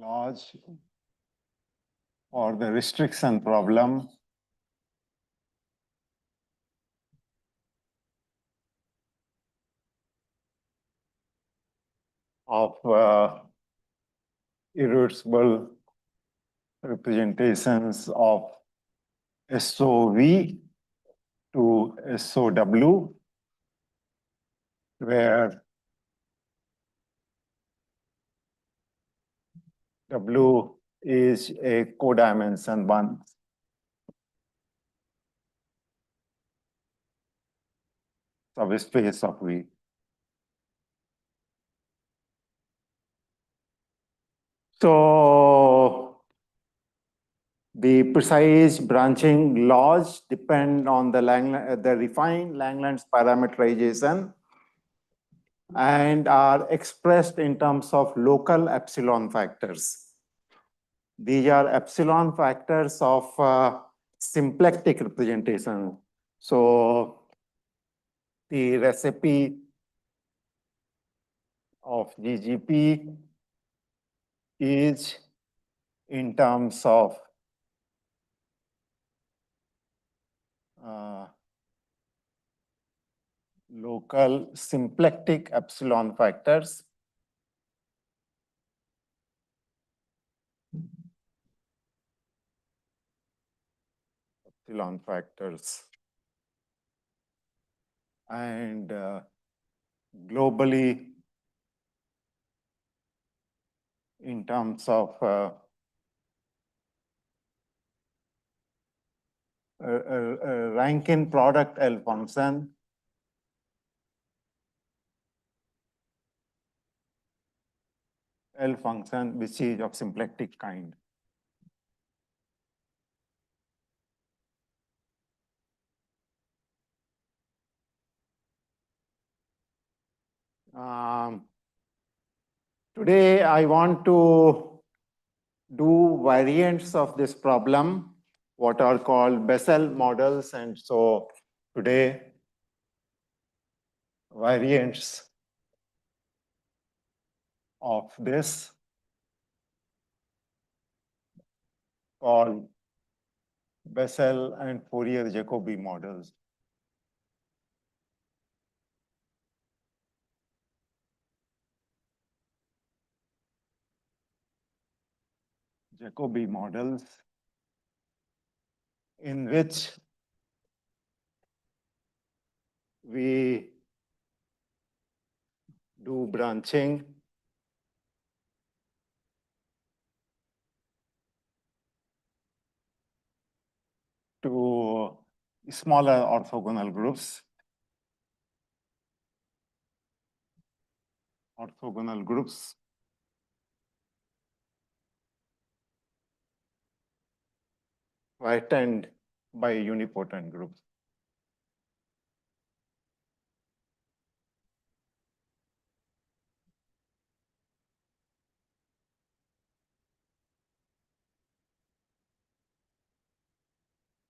laws for the restriction problem of irreducible representations of SOV to SOW, where W is a codimension one. Subspace of V. So the precise branching laws depend on the refined Langlands parameterization and are expressed in terms of local epsilon factors. These are epsilon factors of symplectic representation. So the recipe of GGP is in terms of local symplectic epsilon factors. Epsilon factors. And globally, in terms of Rankine product L function, which is of symplectic kind. Today, I want to do variants of this problem, what are called Bessel models. And so today, variants of this called Bessel and Fourier-Jacobi models. Jacobi models in which we do branching to smaller orthogonal groups. Frightened by unipotent groups.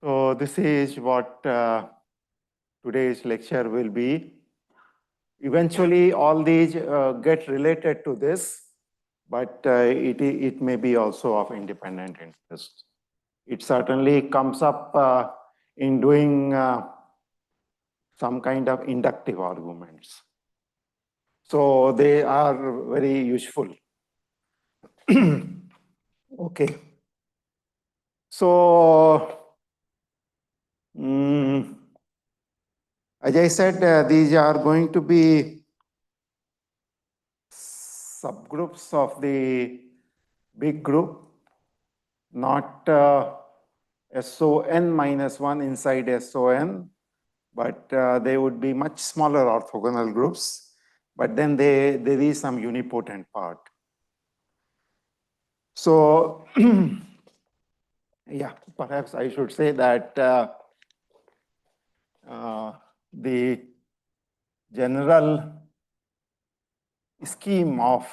So this is what today's lecture will be. Eventually, all these get related to this, but it may be also of independent interest. It certainly comes up in doing some kind of inductive arguments. So they are very useful. Okay. So, as I said, these are going to be subgroups of the big group, not SON minus 1 inside SON, but they would be much smaller orthogonal groups. But then there is some unipotent part. So, yeah, perhaps I should say that the general scheme of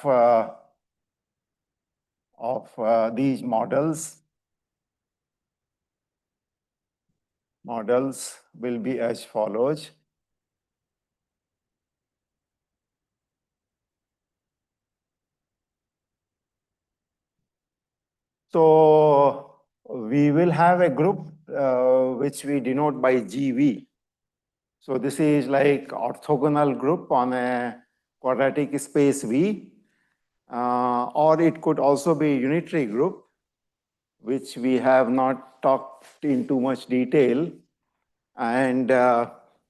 these models will be as follows. So we will have a group which we denote by GV. So this is like orthogonal group on a quadratic space V, or it could also be unitary group, which we have not talked in too much detail, and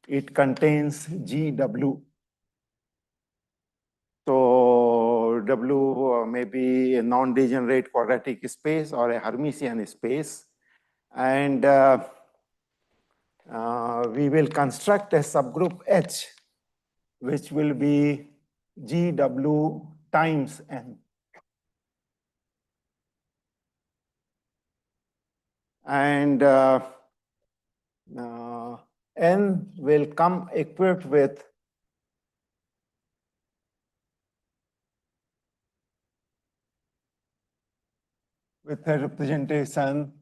it contains GW. So W may be a non-degenerate quadratic space or a Hermitian space, and we will construct a subgroup H, which will be GW times N. And N will come equipped with a representation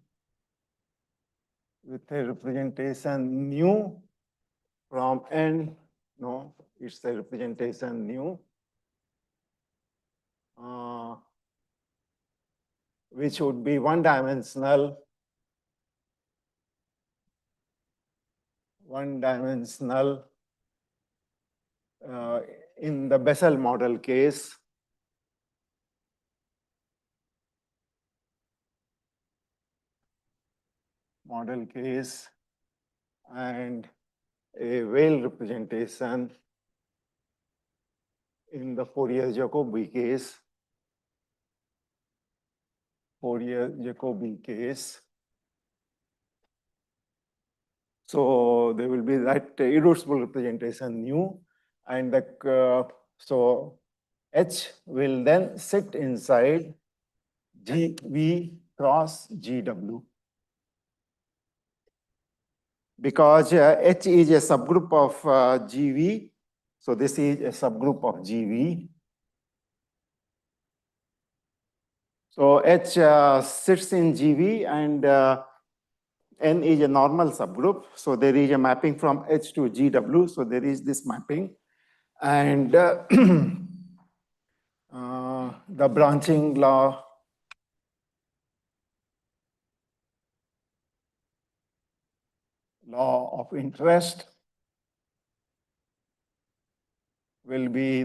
nu from N. No, it's a representation nu, which would be one-dimensional in the Bessel model case. And a Weyl representation in the Fourier-Jacobi case. So there will be that irreducible representation nu, and the so H will then sit inside GV cross GW. Because H is a subgroup of GV, so this is a subgroup of GV. So H sits in GV, and N is a normal subgroup. So there is a mapping from H to GW. So there is this mapping, and the branching law of interest will be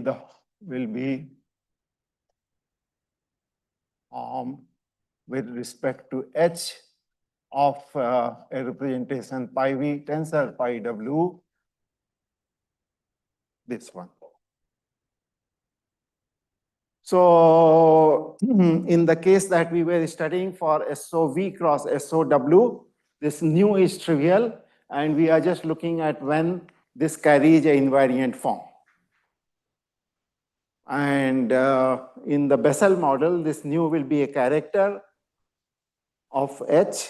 with respect to H of a representation pi V tensor pi W, this one. So in the case that we were studying for SOV cross SOW, this nu is trivial, and we are just looking at when this carries an invariant form. And in the Bessel model, this nu will be a character of H,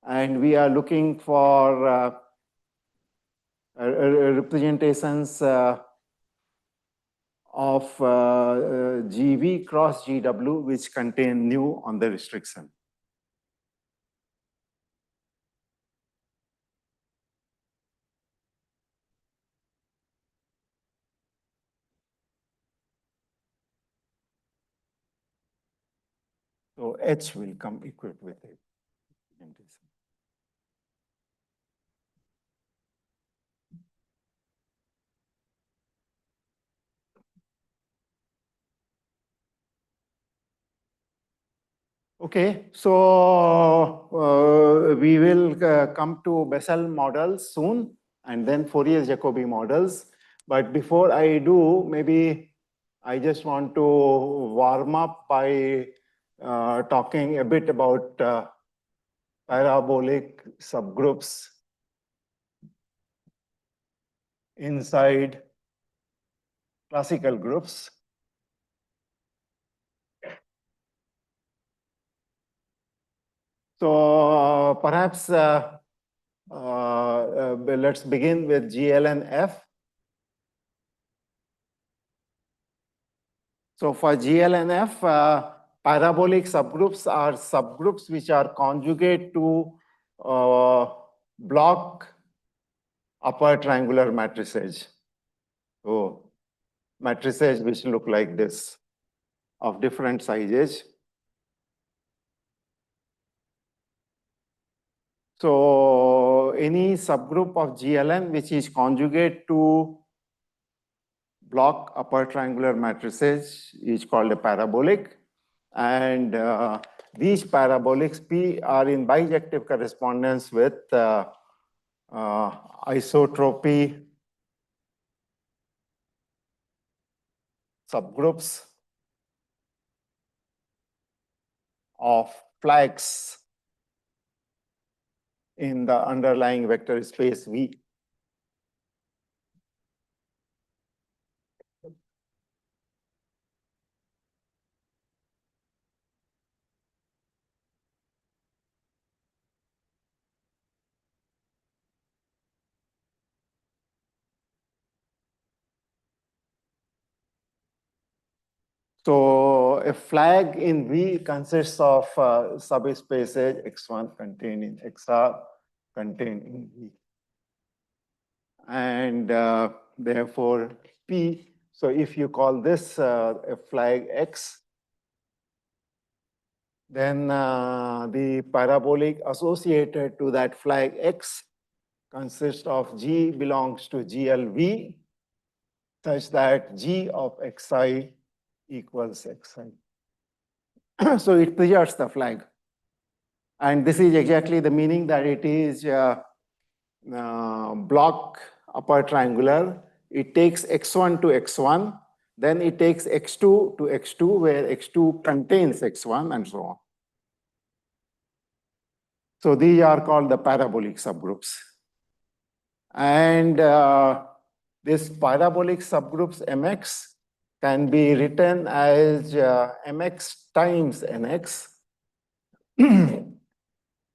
and we are looking for representations of GV cross GW, which contain nu on the restriction. So H will come equipped with it. Okay, so we will come to Bessel models soon, and then Fourier-Jacobi models. But before I do, maybe I just want to warm up by talking a bit about parabolic subgroups inside classical groups. So perhaps let's begin with GLNF. So for GLNF, parabolic subgroups are subgroups which are conjugate to block upper triangular matrices. So matrices which look like this, of different sizes. So any subgroup of GLN which is conjugate to block upper triangular matrices is called a parabolic. And these parabolics P are in bijective correspondence with isotropy subgroups of flags in the underlying vector space V. So a flag in V consists of subspaces X1 contained in XR contained in V. And therefore P, so if you call this a flag X, then the parabolic associated to that flag X consists of G belongs to GLV such that G of Xi equals Xi. So it preserves the flag. And this is exactly the meaning that it is block upper triangular. It takes X1 to X1, then it takes X2 to X2, where X2 contains X1, and so on. So these are called the parabolic subgroups. And this parabolic subgroups Mx can be written as Mx times Nx,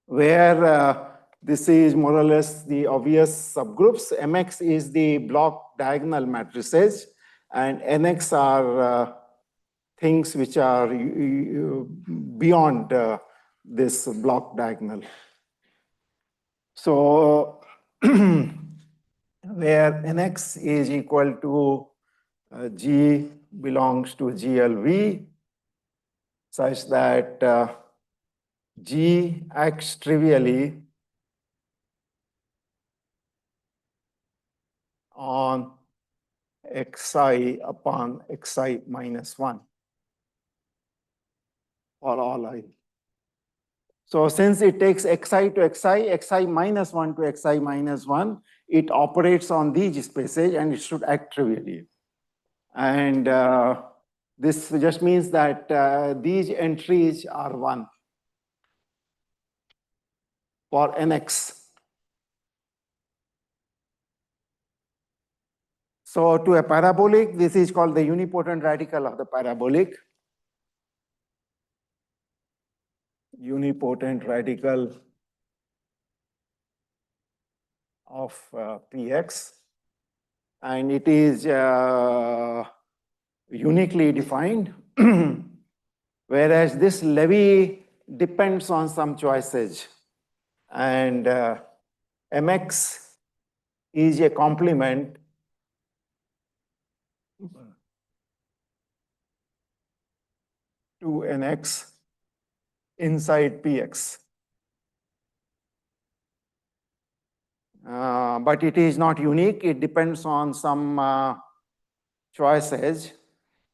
where this is more or less the obvious subgroups. Mx is the block diagonal matrices, and Nx are things which are beyond this block diagonal. So where Nx is equal to G belongs to GLV, such that G acts trivially on Xi upon Xi minus 1 for all I. So since it takes Xi to Xi, Xi minus 1 to Xi minus 1, it operates on these spaces and it should act trivially. And this just means that these entries are 1 for Nx. So to a parabolic, this is called the unipotent radical of the parabolic. Unipotent radical of Px. And it is uniquely defined, whereas this levy depends on some choices. And Mx is a complement to Nx inside Px. But it is not unique. It depends on some choices,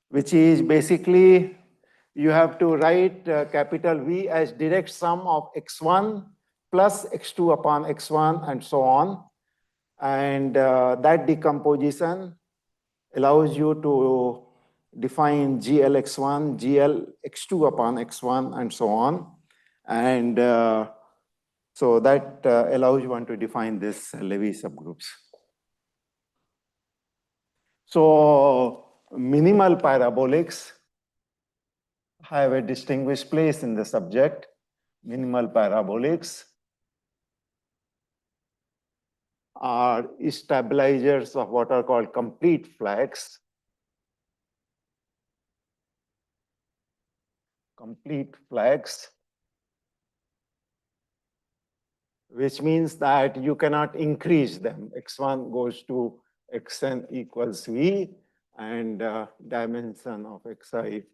which is basically you have to write capital V as direct sum of X1 plus X2 upon X1 and so on. And that decomposition allows you to define GLX1, GLX2 upon X1 and so on. And so that allows one to define this Levy subgroups. So minimal parabolics have a distinguished place in the subject. Minimal parabolics are stabilizers of what are called complete flags. Complete flags, which means that you cannot increase them. X1 goes to Xn equals V, and dimension of Xi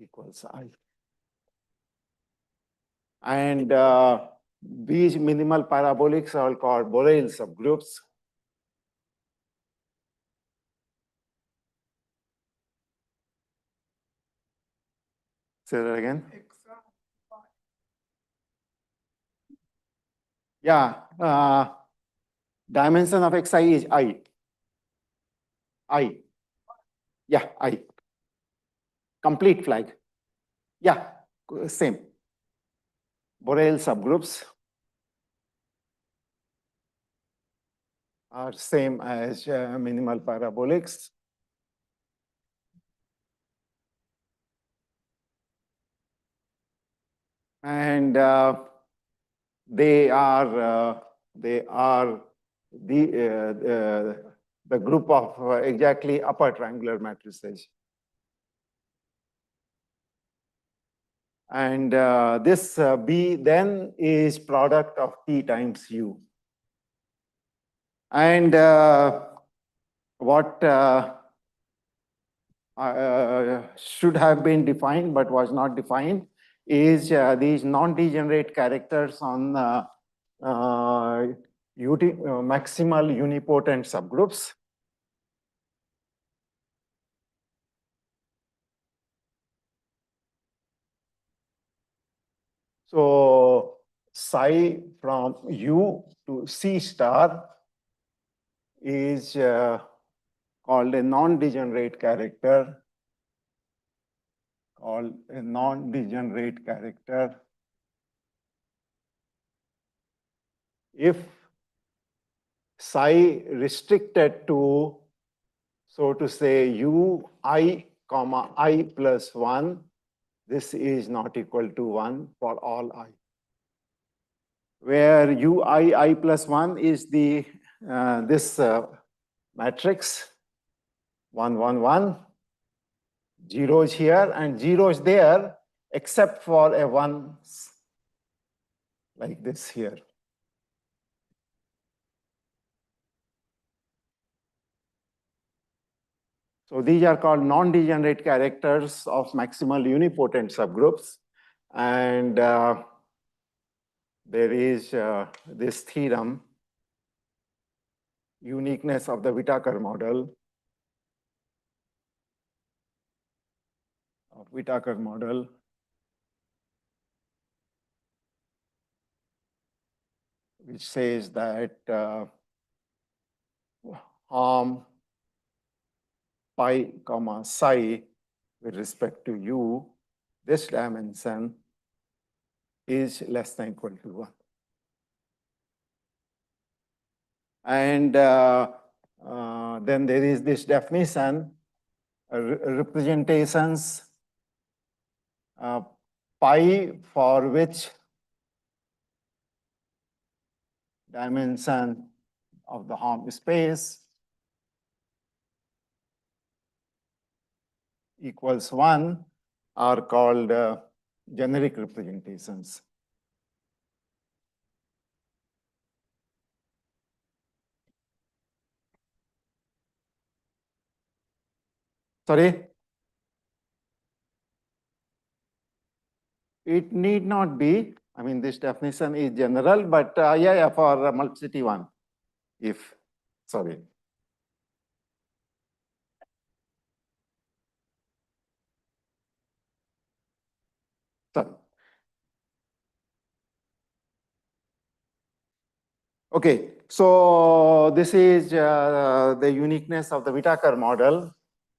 equals I. And these minimal parabolics are called Borel subgroups. Say that again. Yeah, dimension of xi is I. I. Yeah, I. Complete flag. Yeah, same. Borel subgroups are same as minimal parabolics. And they are the group of exactly upper triangular matrices. And this B then is product of T times U. And what should have been defined but was not defined is these non-degenerate characters on maximal unipotent subgroups. So psi from U to C star is called a non-degenerate character, if psi restricted to, so to say, ui comma I plus 1, this is not equal to 1 for all I. Where ui I plus 1 is the this matrix 1, 1, 1, zeros here and zeros there, except for a 1 like this here. So these are called non-degenerate characters of maximal unipotent subgroups. And there is this theorem, uniqueness of the Whittaker model. Which says that pi comma psi with respect to u, this dimension is less than equal to 1. And then there is this definition, representations pi for which dimension of the Hom space equals 1 are called generic representations. Sorry? It need not be. I mean, this definition is general, but yeah, for multiplicity 1. If, sorry. Sorry. Okay, so this is the uniqueness of the Whittaker model,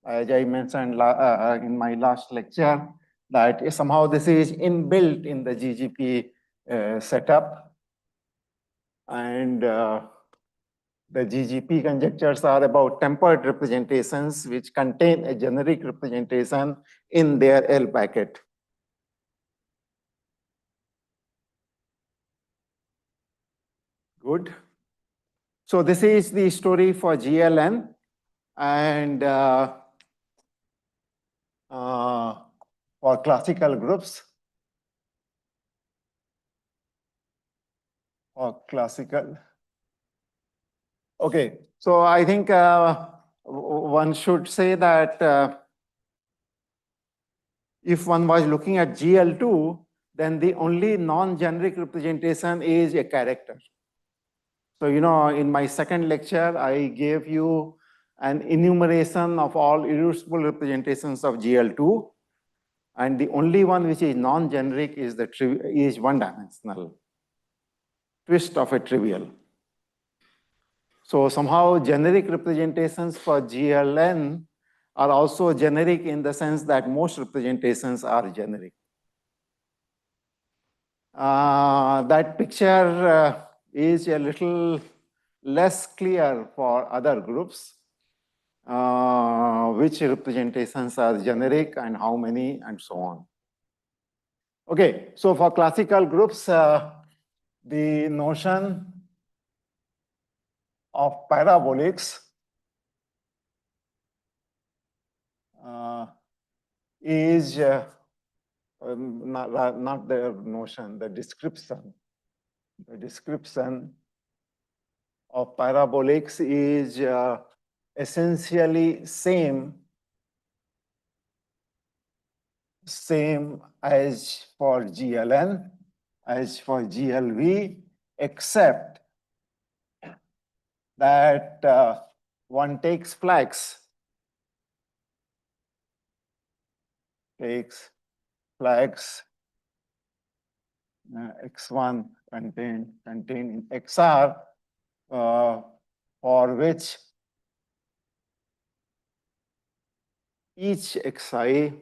as I mentioned in my last lecture, that somehow this is inbuilt in the GGP setup. And the GGP conjectures are about tempered representations which contain a generic representation in their L packet. Good. So this is the story for GLN. And for classical groups, okay, so I think one should say that if one was looking at GL2, then the only non-generic representation is a character. So, in my second lecture, I gave you an enumeration of all irreducible representations of GL2. And the only one which is non-generic is is one-dimensional twist of a trivial. So somehow generic representations for GLN are also generic in the sense that most representations are generic. That picture is a little less clear for other groups, which representations are generic and how many and so on. Okay, so for classical groups, the notion of parabolics is not the notion, the description. The description of parabolics is essentially same as for GLN, as for GLV, except that one takes flags, X1 contained in XR, for which each Xi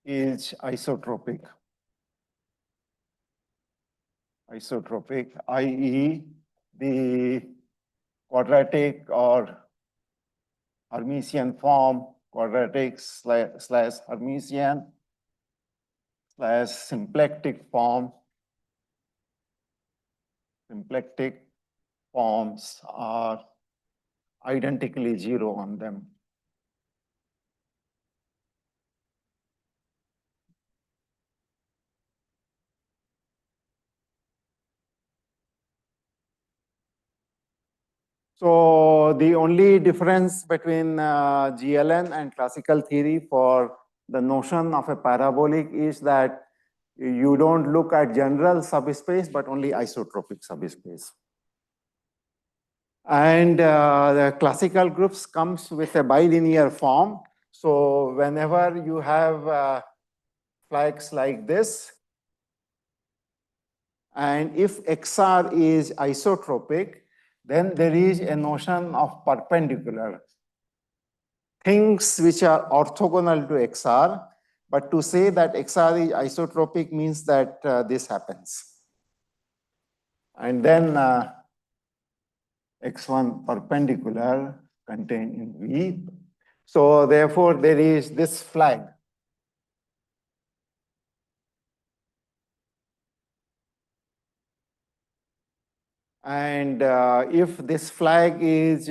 is isotropic, i.e. the quadratic or Hermitian form, quadratic slash Hermitian slash symplectic form. Symplectic forms are identically zero on them. So the only difference between GLN and classical theory for the notion of a parabolic is that you don't look at general subspace, but only isotropic subspace. And the classical groups comes with a bilinear form. So whenever you have flags like this, and if XR is isotropic, then there is a notion of perpendicular. Things which are orthogonal to XR, but to say that XR is isotropic means that this happens. And then X1 perpendicular contained in V. So therefore, there is this flag. And if this flag is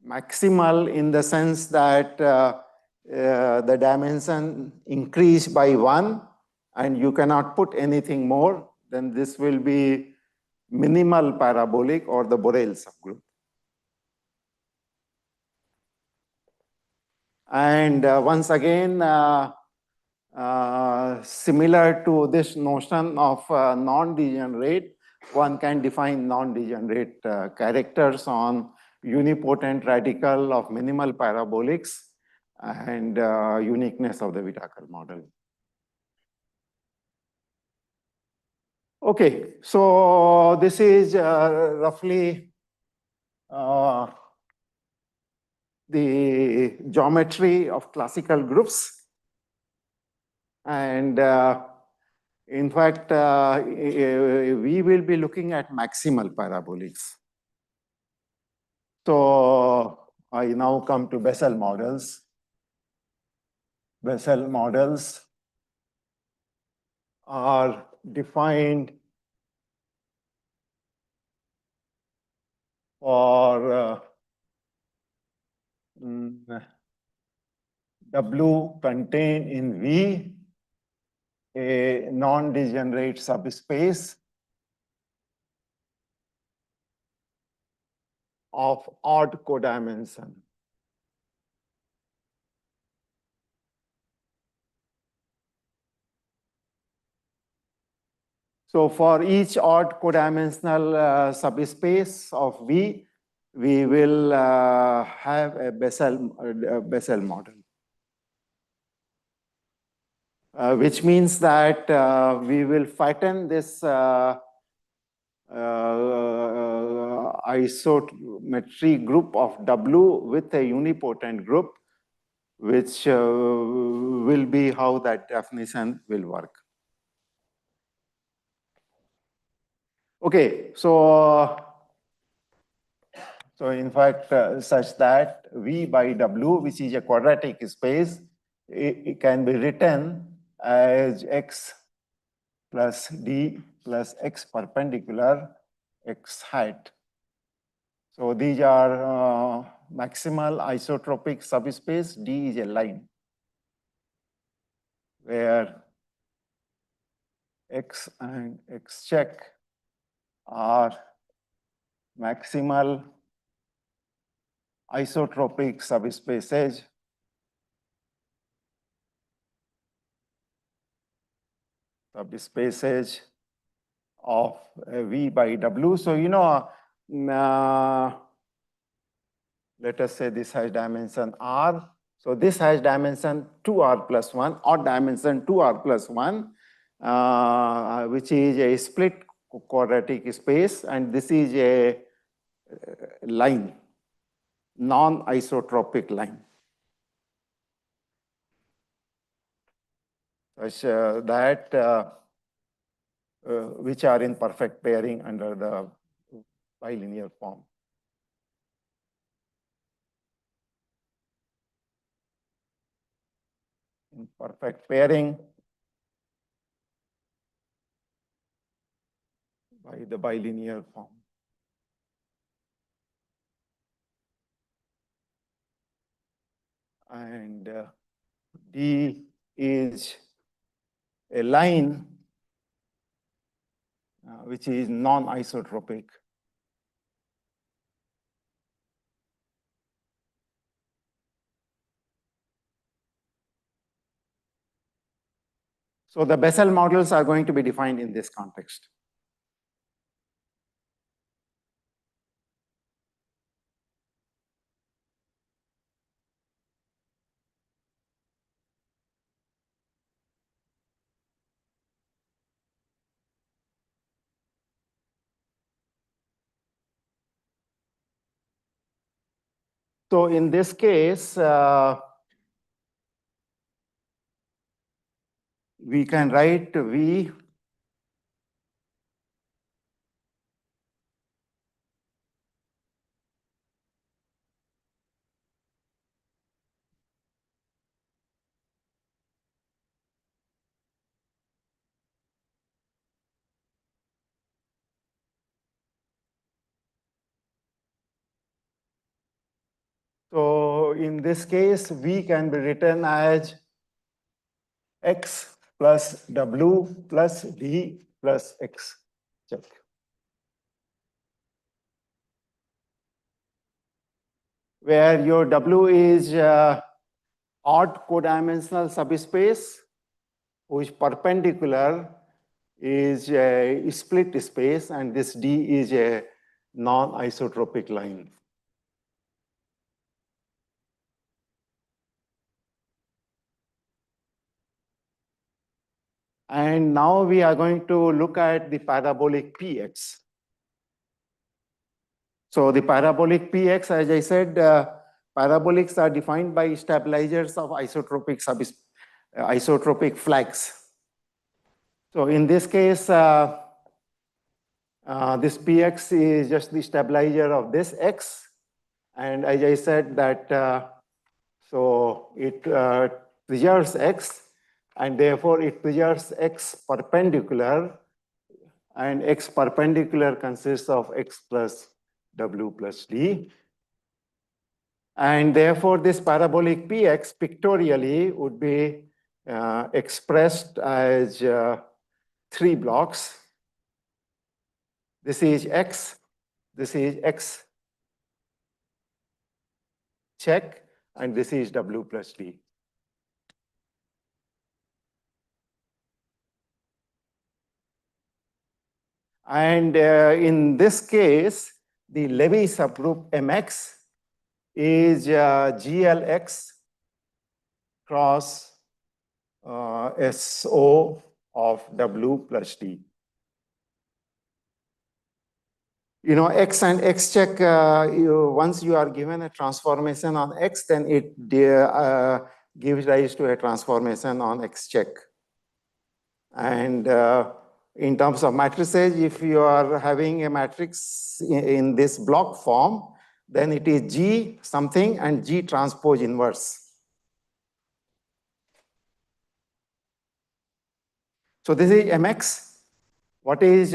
maximal in the sense that the dimension increased by 1 and you cannot put anything more, then this will be minimal parabolic or the Borel subgroup. And once again, similar to this notion of non-degenerate, one can define non-degenerate characters on unipotent radical of minimal parabolics and uniqueness of the Whittaker model. Okay, so this is roughly the geometry of classical groups. And in fact, we will be looking at maximal parabolics. So I now come to Bessel models. Bessel models are defined for W contained in V, a non-degenerate subspace of odd codimension. So for each odd codimensional subspace of V, we will have a Bessel model, which means that we will fatten this isometry group of W with a unipotent group, which will be how that definition will work. Okay, so in fact, such that V by W, which is a quadratic space, it can be written as X plus D plus X perpendicular X hat. So these are maximal isotropic subspace. D is a line where X and X check are maximal isotropic subspaces of V by W. So, let us say this has dimension R. So this has dimension 2R plus 1 or dimension 2R plus 1, which is a split quadratic space, and this is a line, non-isotropic line. Such that which are in perfect pairing under the bilinear form. In perfect pairing by the bilinear form. And D is a line which is non-isotropic. So the Bessel models are going to be defined in this context. So in this case, we can write V So in this case, V can be written as X plus W plus D plus X check. Where your W is odd codimensional subspace, whose perpendicular is a split space, and this D is a non-isotropic line. And now we are going to look at the parabolic PX. So the parabolic PX, as I said, parabolics are defined by stabilizers of isotropic flags. So in this case, this PX is just the stabilizer of this X. And as I said that, so it preserves X, and therefore it preserves X perpendicular, and X perpendicular consists of X plus W plus D. And therefore this parabolic PX pictorially would be expressed as 3 blocks. This is X check, and this is W plus D. And in this case, the Levy subgroup MX is GLX cross SO of W plus D. You know, X and X check, once you are given a transformation on X, then it gives rise to a transformation on X check. And in terms of matrices, if you are having a matrix in this block form, then it is G something and G transpose inverse. So this is MX. What is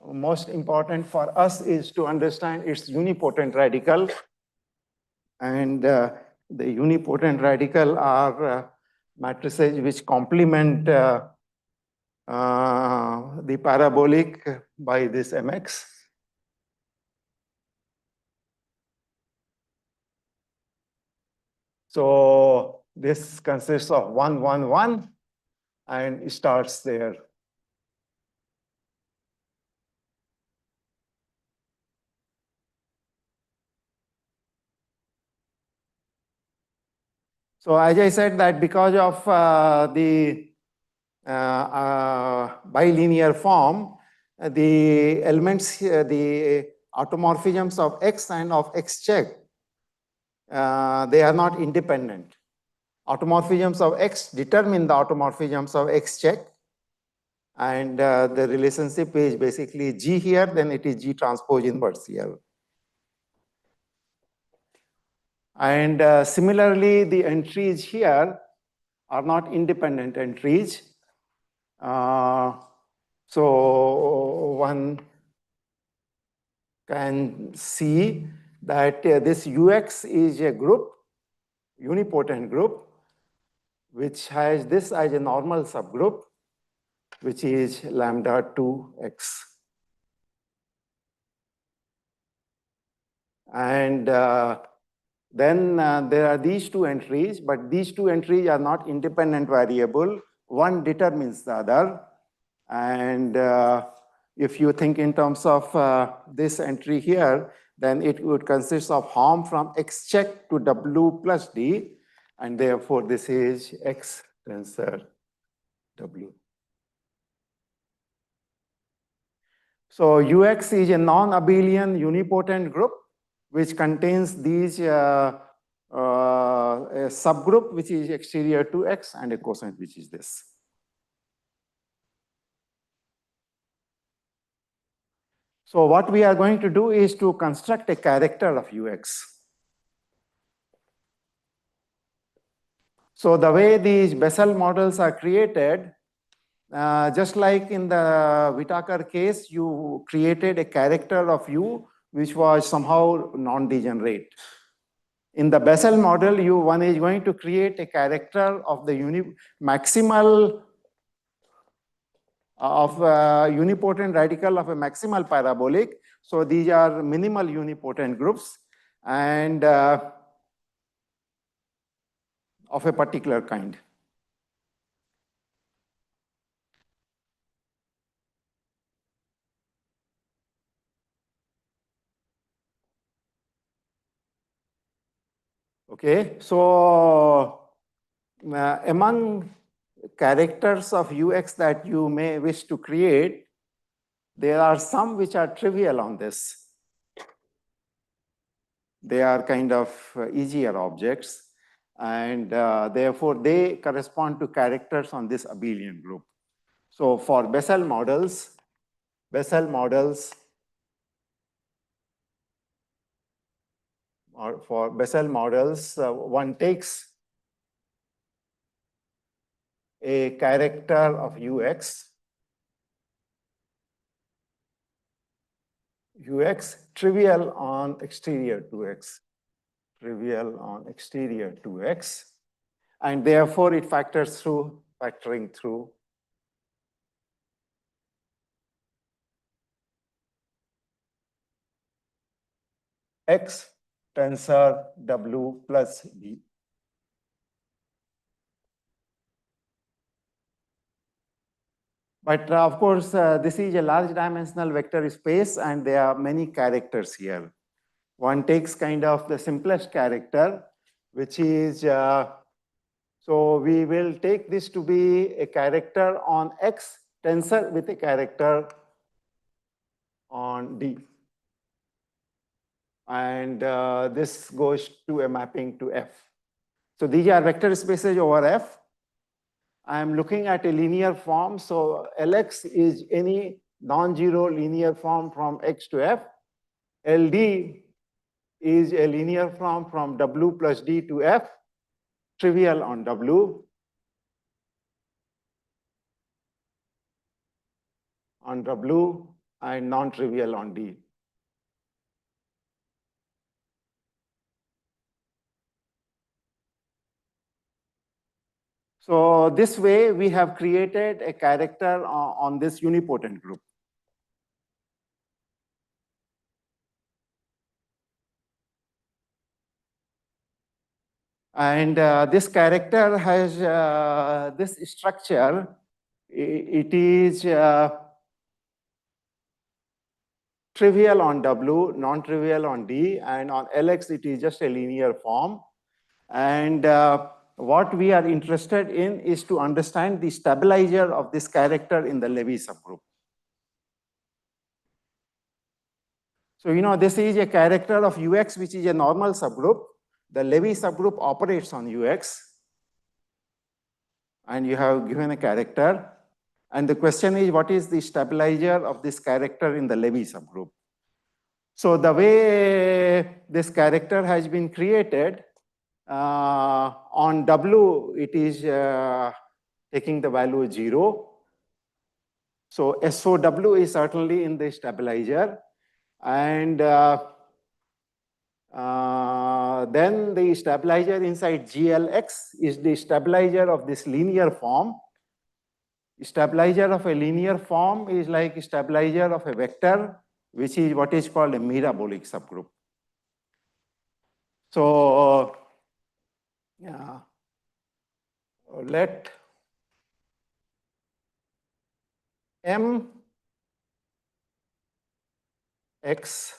most important for us is to understand its unipotent radical. And the unipotent radical are matrices which complement the parabolic by this MX. So this consists of 1, 1, 1, and it starts there. So as I said that because of the bilinear form, the elements, the automorphisms of X and of X check, they are not independent. Automorphisms of X determine the automorphisms of X check. And the relationship is basically G here, then it is G transpose inverse here. And similarly, the entries here are not independent entries. So one can see that this UX is a group, unipotent group, which has this as a normal subgroup, which is lambda 2x. And then there are these two entries, but these two entries are not independent variable. One determines the other. And if you think in terms of this entry here, then it would consist of harm from X check to W plus D. And therefore, this is X tensor W. So UX is a non-abelian unipotent group which contains these a subgroup which is exterior to X and a quotient which is this. So what we are going to do is to construct a character of UX. So the way these Bessel models are created, just like in the Whittaker case, you created a character of U which was somehow non-degenerate. In the Bessel model, one is going to create a character of the maximal of unipotent radical of a maximal parabolic. So these are minimal unipotent groups and of a particular kind. Okay, so among characters of UX that you may wish to create, there are some which are trivial on this. They are kind of easier objects, and therefore they correspond to characters on this abelian group. So for Bessel models, one takes a character of UX trivial on exterior to X, and therefore it factoring through X tensor W plus D. But of course, this is a large dimensional vector space and there are many characters here. One takes kind of the simplest character, which is, so we will take this to be a character on X tensor with a character on D. And this goes to a mapping to F. So these are vector spaces over F. I am looking at a linear form. So Lx is any non-zero linear form from X to F. LD is a linear form from W plus D to F, trivial on W, and non-trivial on D. So this way we have created a character on this unipotent group. And this character has this structure. It is trivial on W, non-trivial on D, and on Lx it is just a linear form. And what we are interested in is to understand the stabilizer of this character in the Levy subgroup. So, you know, this is a character of Ux, which is a normal subgroup. The Levy subgroup operates on Ux. And you have given a character. And the question is, what is the stabilizer of this character in the Levy subgroup? So the way this character has been created, on W, it is taking the value 0. So SOW is certainly in the stabilizer. And then the stabilizer inside GLX is the stabilizer of this linear form. Stabilizer of a linear form is like stabilizer of a vector, which is what is called a mirabolic subgroup. So let M X,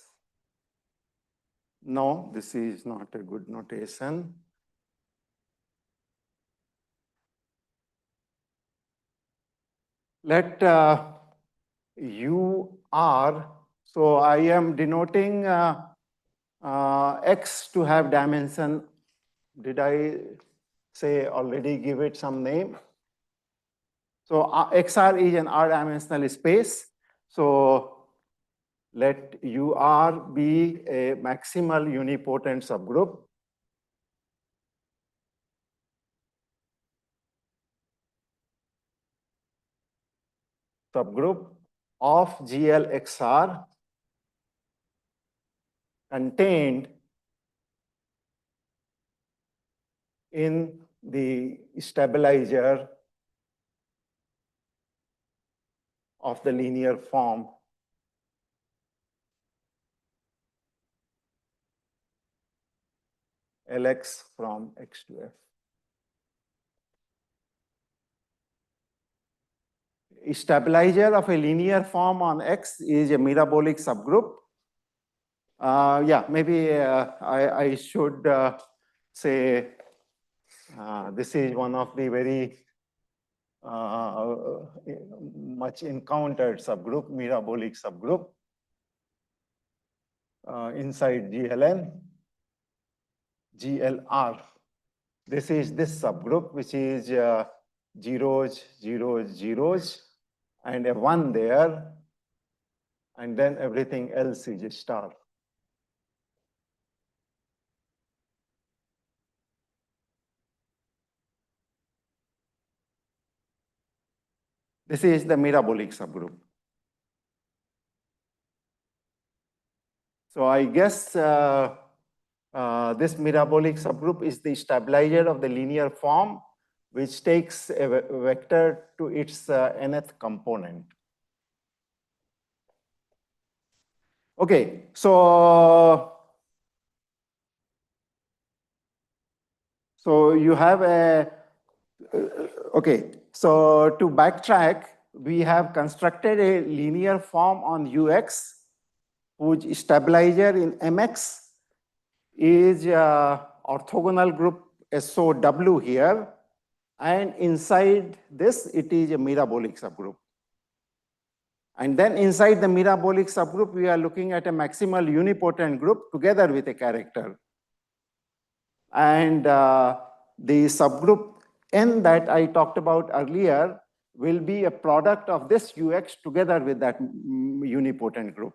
no, this is not a good notation. Let U R, so I am denoting X to have dimension. Did I say already give it some name? So XR is an R-dimensional space. So let UR be a maximal unipotent subgroup. Of GLXR contained in the stabilizer of the linear form Lx from X to F. Stabilizer of a linear form on X is a mirabolic subgroup. Yeah, maybe I should say this is one of the very much encountered subgroup, mirabolic subgroup inside GLN, GLR. This is this subgroup, which is zeros, zeros, zeros, and a 1 there, and then everything else is a star. This is the mirabolic subgroup. So I guess this mirabolic subgroup is the stabilizer of the linear form, which takes a vector to its nth component. Okay, so you have a, okay, so to backtrack, we have constructed a linear form on Ux whose stabilizer in Mx is orthogonal group SOW here, and inside this it is a metabolic subgroup. And then inside the metabolic subgroup, we are looking at a maximal unipotent group together with a character. And the subgroup N that I talked about earlier will be a product of this Ux together with that unipotent group.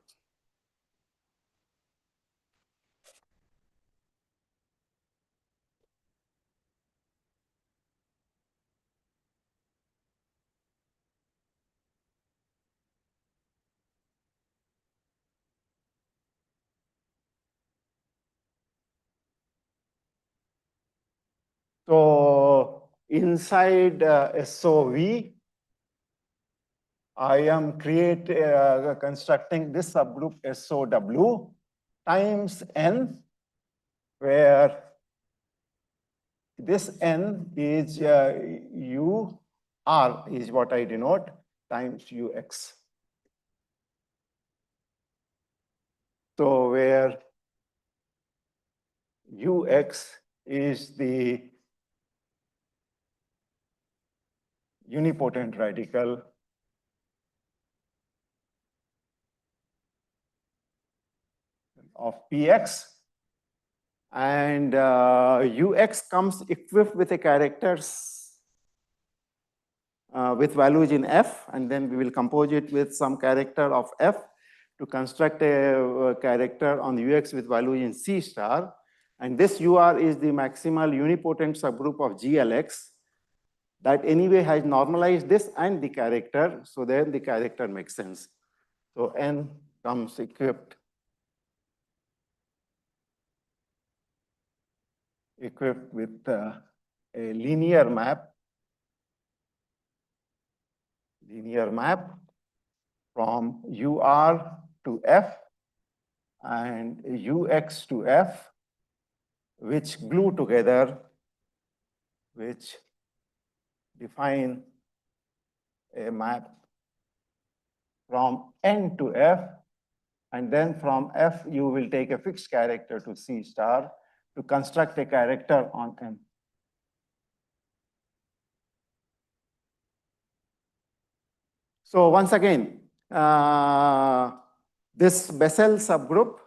So inside SOV, I am constructing this subgroup SOW times N, where this N is U R is what I denote times Ux. So where Ux is the unipotent radical of Px, and Ux comes equipped with a characters with values in F, and then we will compose it with some character of F to construct a character on Ux with value in C star. And this UR is the maximal unipotent subgroup of GLX that anyway has normalized this and the character, so then the character makes sense. So N comes equipped with a linear map from UR to F and UX to F, which glue together, which define a map from N to F, and then from F you will take a fixed character to C star to construct a character on N. So once again, this Bessel subgroup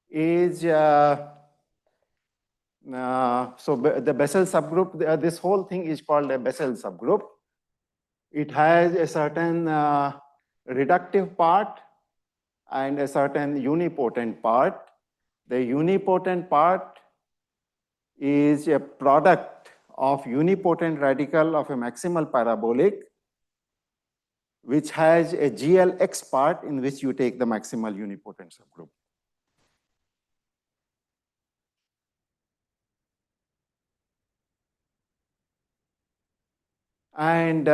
is, the Bessel subgroup, this whole thing is called a Bessel subgroup. It has a certain reductive part and a certain unipotent part. The unipotent part is a product of unipotent radical of a maximal parabolic, which has a GLX part in which you take the maximal unipotent subgroup. And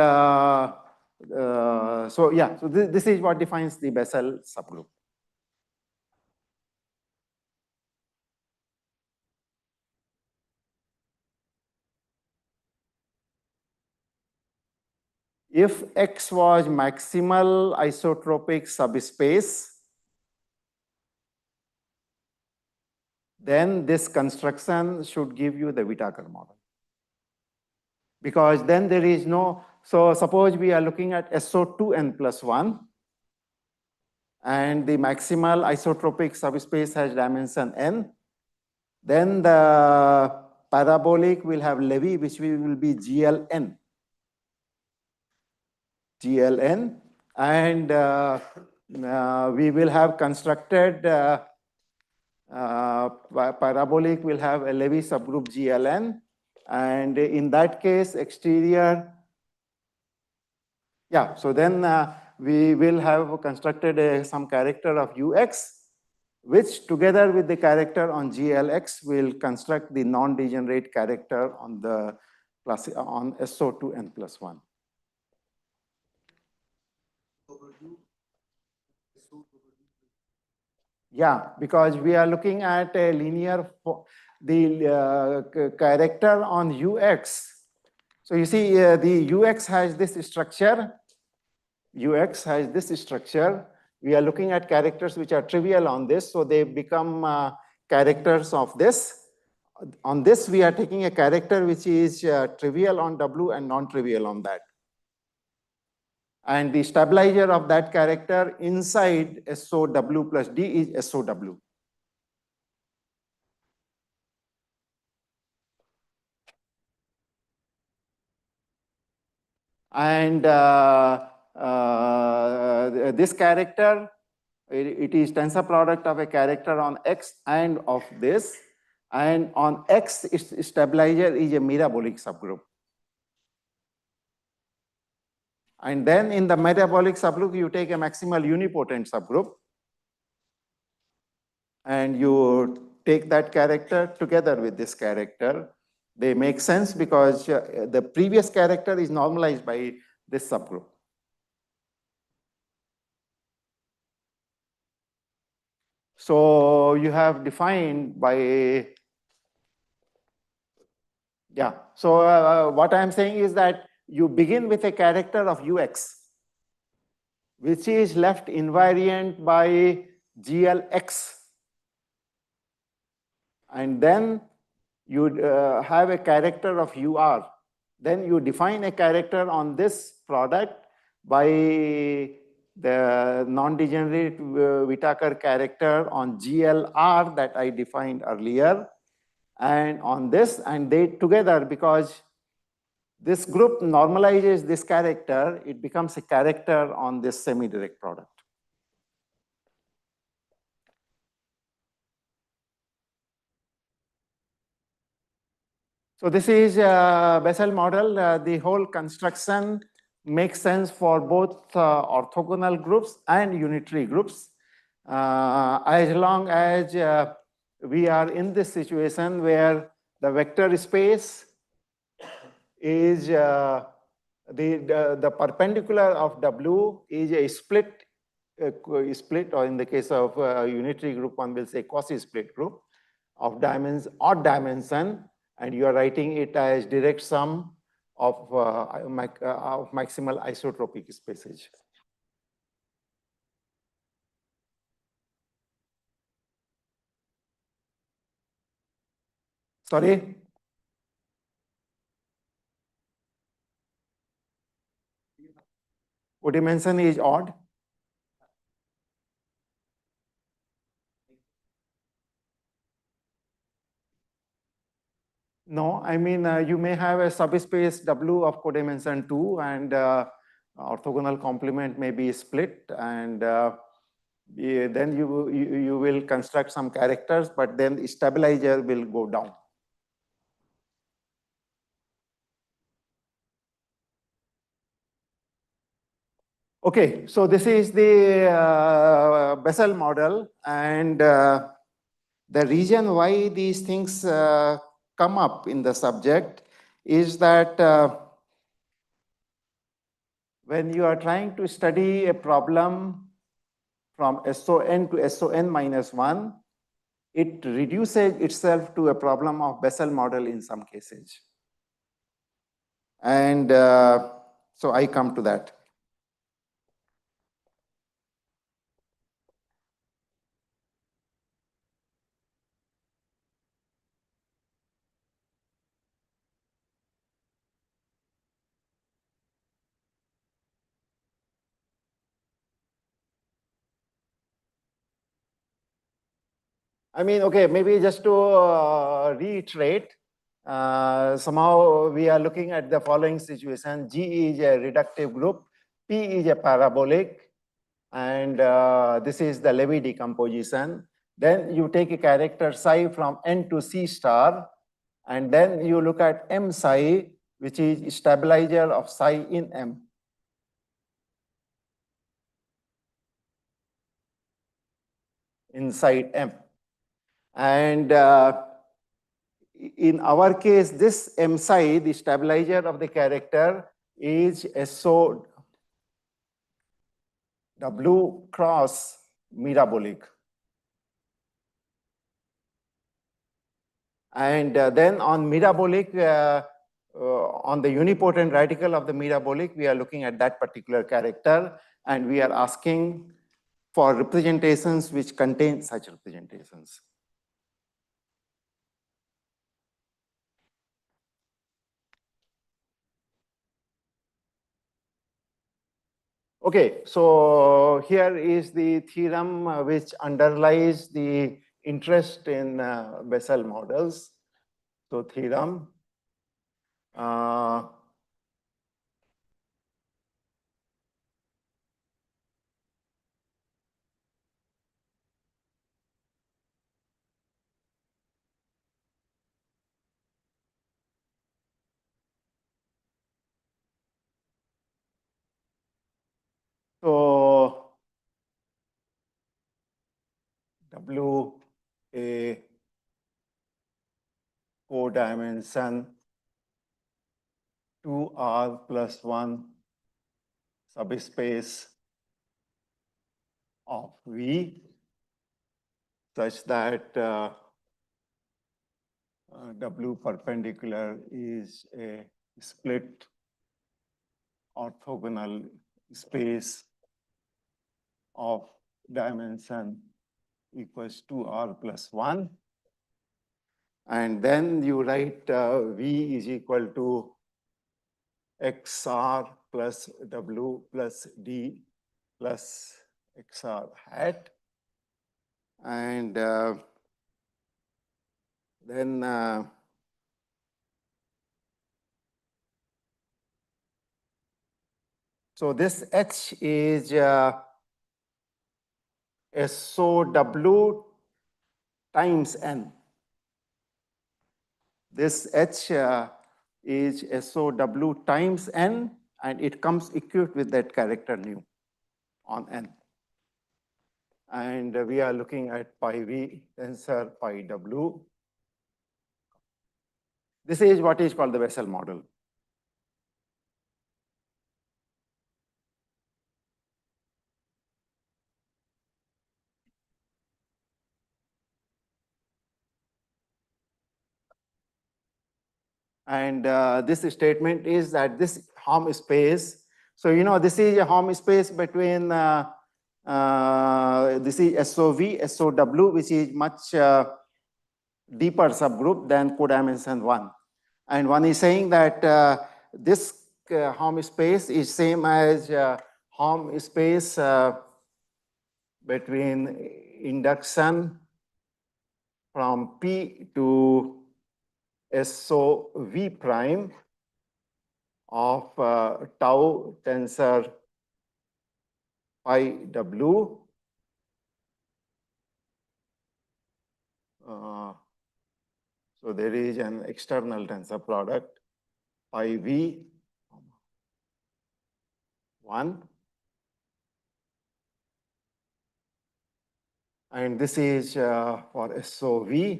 so this is what defines the Bessel subgroup. If X was maximal isotropic subspace, then this construction should give you the Whittaker model. Because then there is no, so suppose we are looking at SO2n plus 1, and the maximal isotropic subspace has dimension n, then the parabolic will have Levy, which will be GLN. And we will have constructed parabolic will have a Levy subgroup GLN, and in that case exterior, so then we will have constructed some character of Ux, which together with the character on GLX will construct the non-degenerate character on the on SO2n plus 1. Yeah, because we are looking at a linear, the character on Ux. So you see the Ux has this structure Ux has this structure. We are looking at characters which are trivial on this, so they become characters of this. On this, we are taking a character which is trivial on W and non-trivial on that. And the stabilizer of that character inside SOW plus D is SOW. And this character, it is tensor product of a character on X and of this. And on X, its stabilizer is a metabolic subgroup. And then in the metabolic subgroup, you take a maximal unipotent subgroup. And you take that character together with this character. They make sense because the previous character is normalized by this subgroup. So you have defined by, yeah. So what I'm saying is that you begin with a character of Ux, which is left invariant by GLX. And then you have a character of UR. Then you define a character on this product by the non-degenerate Whittaker character on GLR that I defined earlier. And on this, and they together, because this group normalizes this character, it becomes a character on this semi-direct product. So this is a Bessel model. The whole construction makes sense for both orthogonal groups and unitary groups. As long as we are in this situation where the vector space is the perpendicular of W is a split, or in the case of unitary group, one will say quasi-split group of odd dimension, and you are writing it as direct sum of maximal isotropic spaces. Sorry? What dimension is odd? No, I mean, you may have a subspace W of codimension 2, and orthogonal complement may be split, and then you will construct some characters, but then the stabilizer will go down. Okay, so this is the Bessel model, and the reason why these things come up in the subject is that when you are trying to study a problem from SON to SON minus 1, it reduces itself to a problem of Bessel model in some cases. And so I come to that. I mean, okay, maybe just to reiterate, somehow we are looking at the following situation. G is a reductive group, P is a parabolic, and this is the Levy decomposition. Then you take a character psi from N to C star, and then you look at M psi, which is stabilizer of psi in M. Inside M. And in our case, this M psi, the stabilizer of the character, is SO W cross metabolic. And then on metabolic, on the unipotent radical of the metabolic, we are looking at that particular character, and we are asking for representations which contain such representations. Okay, so here is the theorem which underlies the interest in Bessel models. So theorem. So W a codimension 2R plus 1 subspace of V such that W perpendicular is a split orthogonal space of dimension equals to R plus 1. And then you write V is equal to XR plus W plus D plus XR hat. And then so this H is SOW times N. This H is SOW times N, and it comes equipped with that character nu on N. And we are looking at pi V tensor pi W. This is what is called the Bessel model. And this statement is that this Helm space, so you know this is a Helm space between this is SOV, SOW, which is much deeper subgroup than codimension 1. And one is saying that this Helm space is same as Helm space between induction from P to SOV prime of tau tensor pi W. So there is an external tensor product pi V 1. And this is for SOV,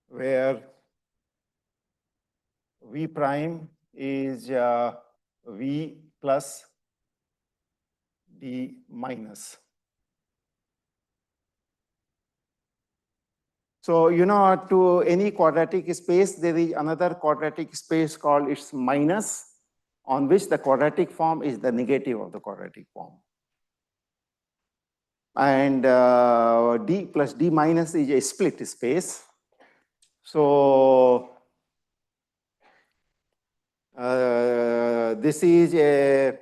where V prime is V plus D minus. So, you know, to any quadratic space, there is another quadratic space called its minus, on which the quadratic form is the negative of the quadratic form. And D plus D minus is a split space. So, this is a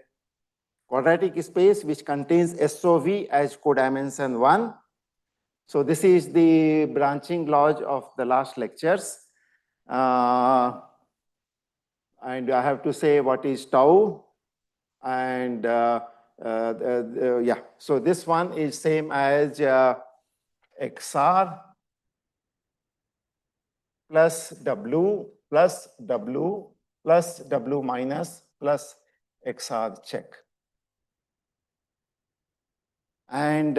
quadratic space which contains SOV as codimension 1. So this is the branching laws of the last lectures. And I have to say what is tau. And yeah, so this one is same as XR plus W plus W plus W minus plus XR check. And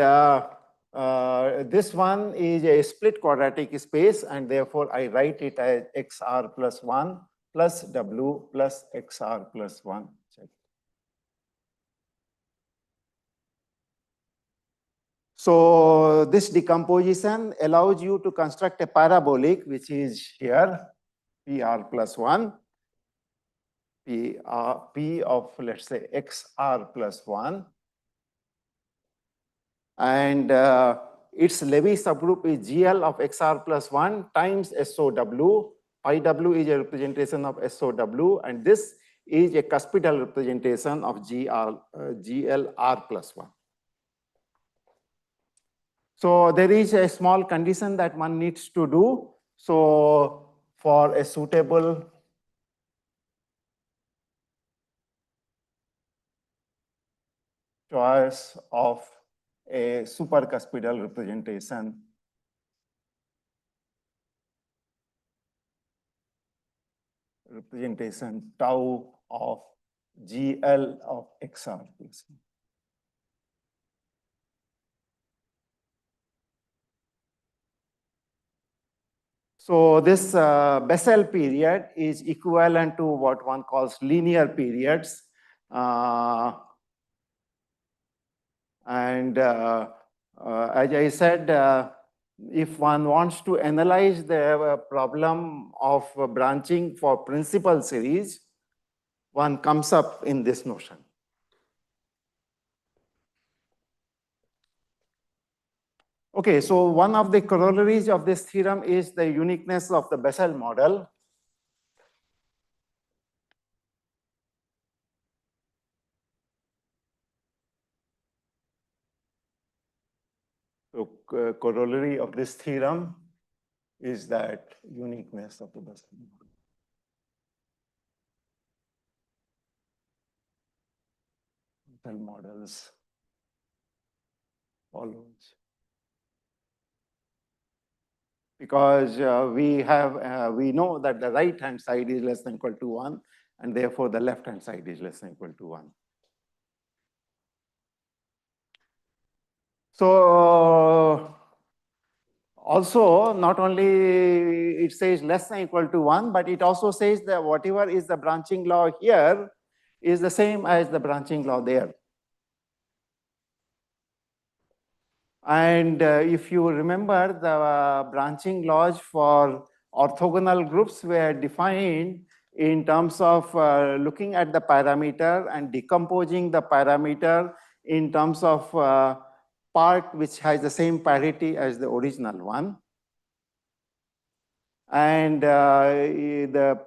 this one is a split quadratic space, and therefore I write it as XR plus 1 plus W plus XR plus 1. Check. So this decomposition allows you to construct a parabolic, which is here. PR plus 1, P of, let's say, XR plus 1, and its Levy subgroup is GL of XR plus 1 times SOW. Pi W is a representation of SOW, and this is a cuspidal representation of GLR plus 1. So there is a small condition that one needs to do. So for a suitable choice of a supercuspidal representation, tau of GL of XR. So this Bessel period is equivalent to what one calls linear periods. And as I said, if one wants to analyze the problem of branching for principal series, one comes up in this notion. Okay, so one of the corollaries of this theorem is the uniqueness of the Bessel model. So corollary of this theorem is that uniqueness of the Bessel model. Bessel models follows. Because we know that the right hand side is less than equal to 1, and therefore the left hand side is less than equal to 1. So also, not only it says less than equal to 1, but it also says that whatever is the branching law here is the same as the branching law there. And if you remember, the branching laws for orthogonal groups were defined in terms of looking at the parameter and decomposing the parameter in terms of part which has the same parity as the original one. And the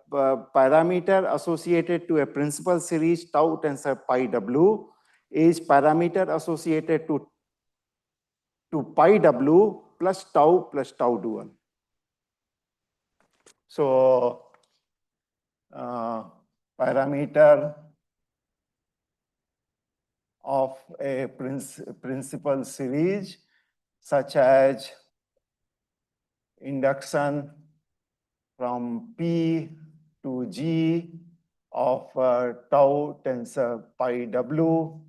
parameter associated to a principal series tau tensor pi W is parameter associated to pi W plus tau dual. So parameter of a principal series such as induction from P to G of tau tensor pi W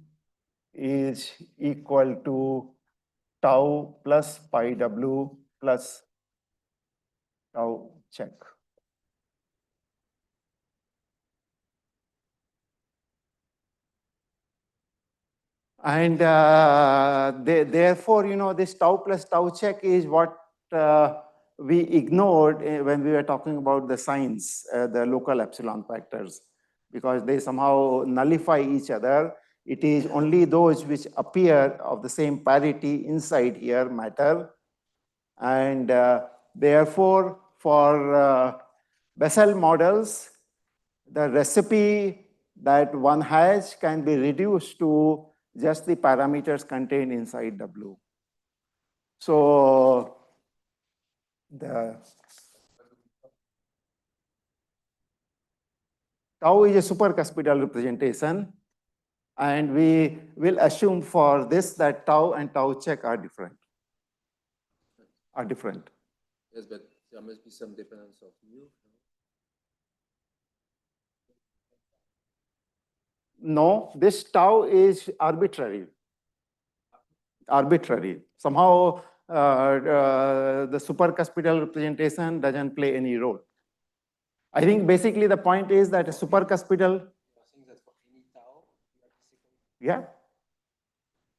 is equal to tau plus pi W plus tau check. And therefore, this tau plus tau check is what we ignored when we were talking about the signs, the local epsilon factors, because they somehow nullify each other. It is only those which appear of the same parity inside here matter. And therefore, for Bessel models, the recipe that one has can be reduced to just the parameters contained inside W. So the tau is a supercuspidal representation, and we will assume for this that tau and tau check are different. Yes, but there must be some dependence of mu. No, this tau is arbitrary. Somehow the supercuspidal representation doesn't play any role. I think basically the point is that a supercuspidal. Yeah.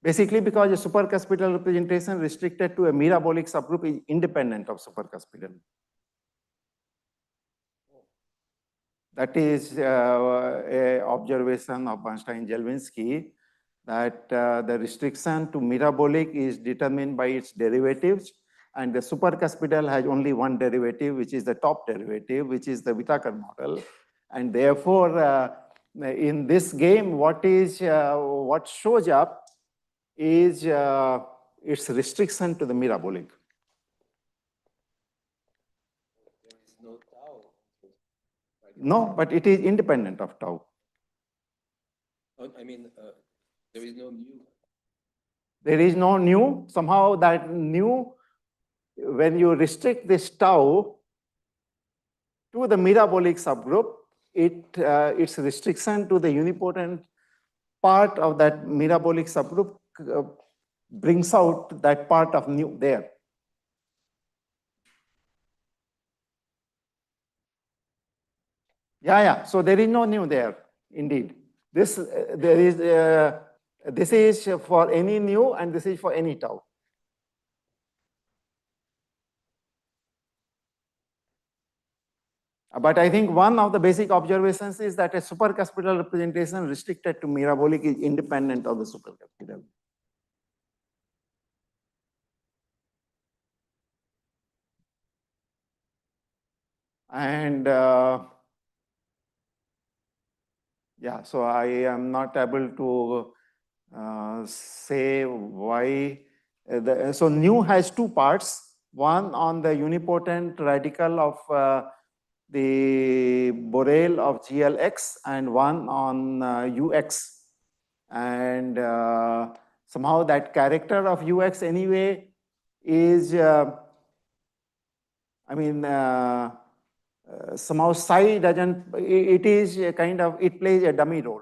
Basically, because a supercuspidal representation restricted to a mirabolic subgroup is independent of supercuspidal. That is a observation of Bernstein-Jelvinsky, that the restriction to metabolic is determined by its derivatives, and the supercuspidal has only one derivative, which is the top derivative, which is the Whittaker model. And therefore, in this game, what shows up is its restriction to the metabolic. There is no tau. No, but it is independent of tau. I mean, there is no nu. There is no nu. Somehow that nu, when you restrict this tau to the metabolic subgroup, its restriction to the unipotent part of that metabolic subgroup brings out that part of nu there. Yeah. So there is no nu there, indeed. This is for any nu, and this is for any tau. But I think one of the basic observations is that a supercuspidal representation restricted to metabolic is independent of the supercuspidal. And yeah, so I am not able to say why. So nu has two parts, one on the unipotent radical of the Borel of GLX and one on UX. And somehow that character of UX anyway is, somehow psi doesn't, it is a kind of, it plays a dummy role.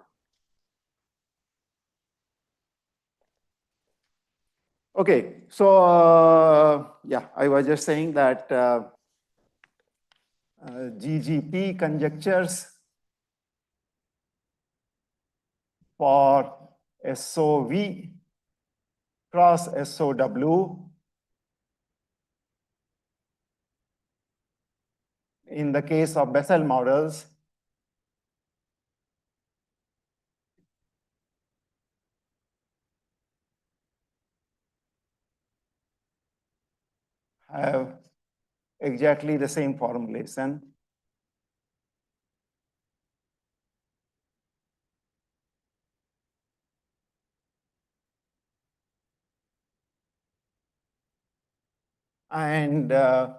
Okay, so yeah, I was just saying that GGP conjectures for SOV cross SOW in the case of Bessel models have exactly the same formulation. And the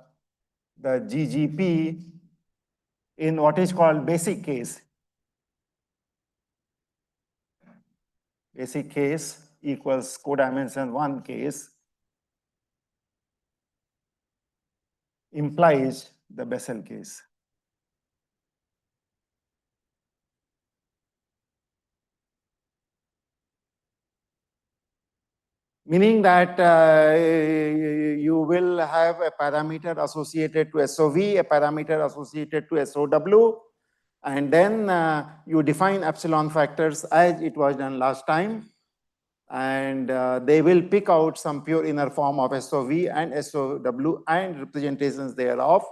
GGP in what is called basic case. Basic case equals codimension 1 case implies the Bessel case. Meaning that you will have a parameter associated to SOV, a parameter associated to SOW, and then you define epsilon factors as it was done last time, and they will pick out some pure inner form of SOV and SOW and representations thereof,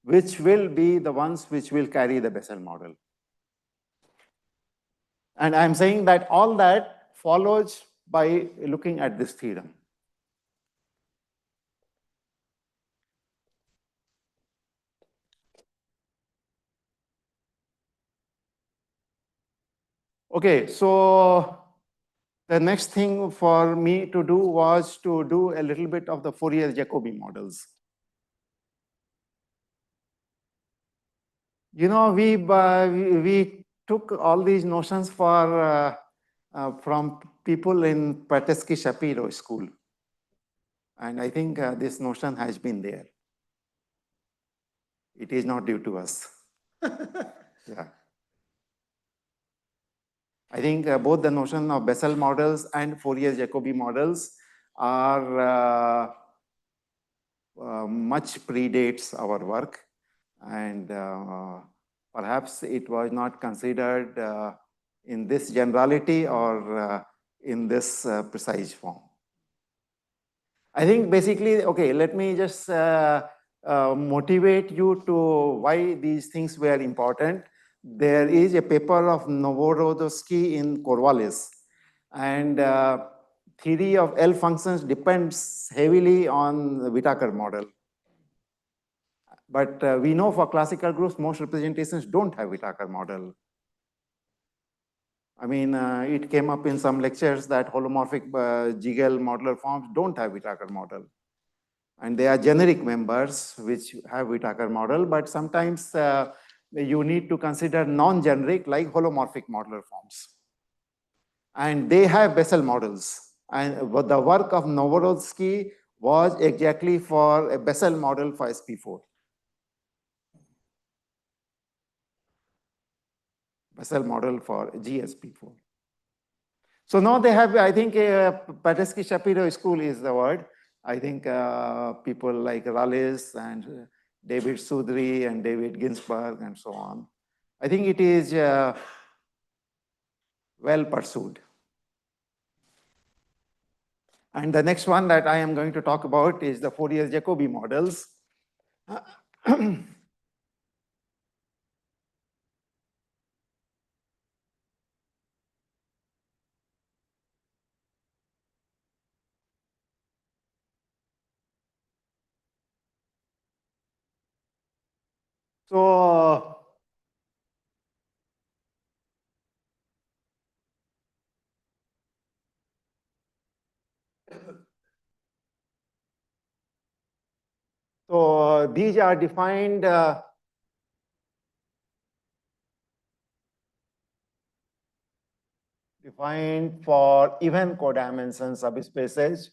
which will be the ones which will carry the Bessel model. And I'm saying that all that follows by looking at this theorem. Okay, so the next thing for me to do was to do a little bit of the Fourier Jacobi models. You know, we took all these notions from people in Patesky-Shapiro school. And I think this notion has been there. It is not due to us. Yeah. I think both the notion of Bessel models and Fourier Jacobi models are much predates our work, and perhaps it was not considered in this generality or in this precise form. I think basically, okay, let me just motivate you to why these things were important. there is a paper of Novorodowski in Corvallis, and theory of L functions depends heavily on the Whittaker model. But we know for classical groups, most representations don't have Whittaker model. I mean, it came up in some lectures that holomorphic Gigel modular forms don't have Whittaker model. And they are generic members which have Whittaker model, but sometimes you need to consider non-generic like holomorphic modular forms. And they have Bessel models. And the work of Novorodowski was exactly for a Bessel model for SP4. Bessel model for GSP4. So now they have, I think, Patesky-Shapiro school is the word. I think people like Rallis and David Sudri and David Ginsberg and so on. I think it is well pursued. And the next one that I am going to talk about is the Fourier-Jacobi models. So these are defined for even codimension subspaces.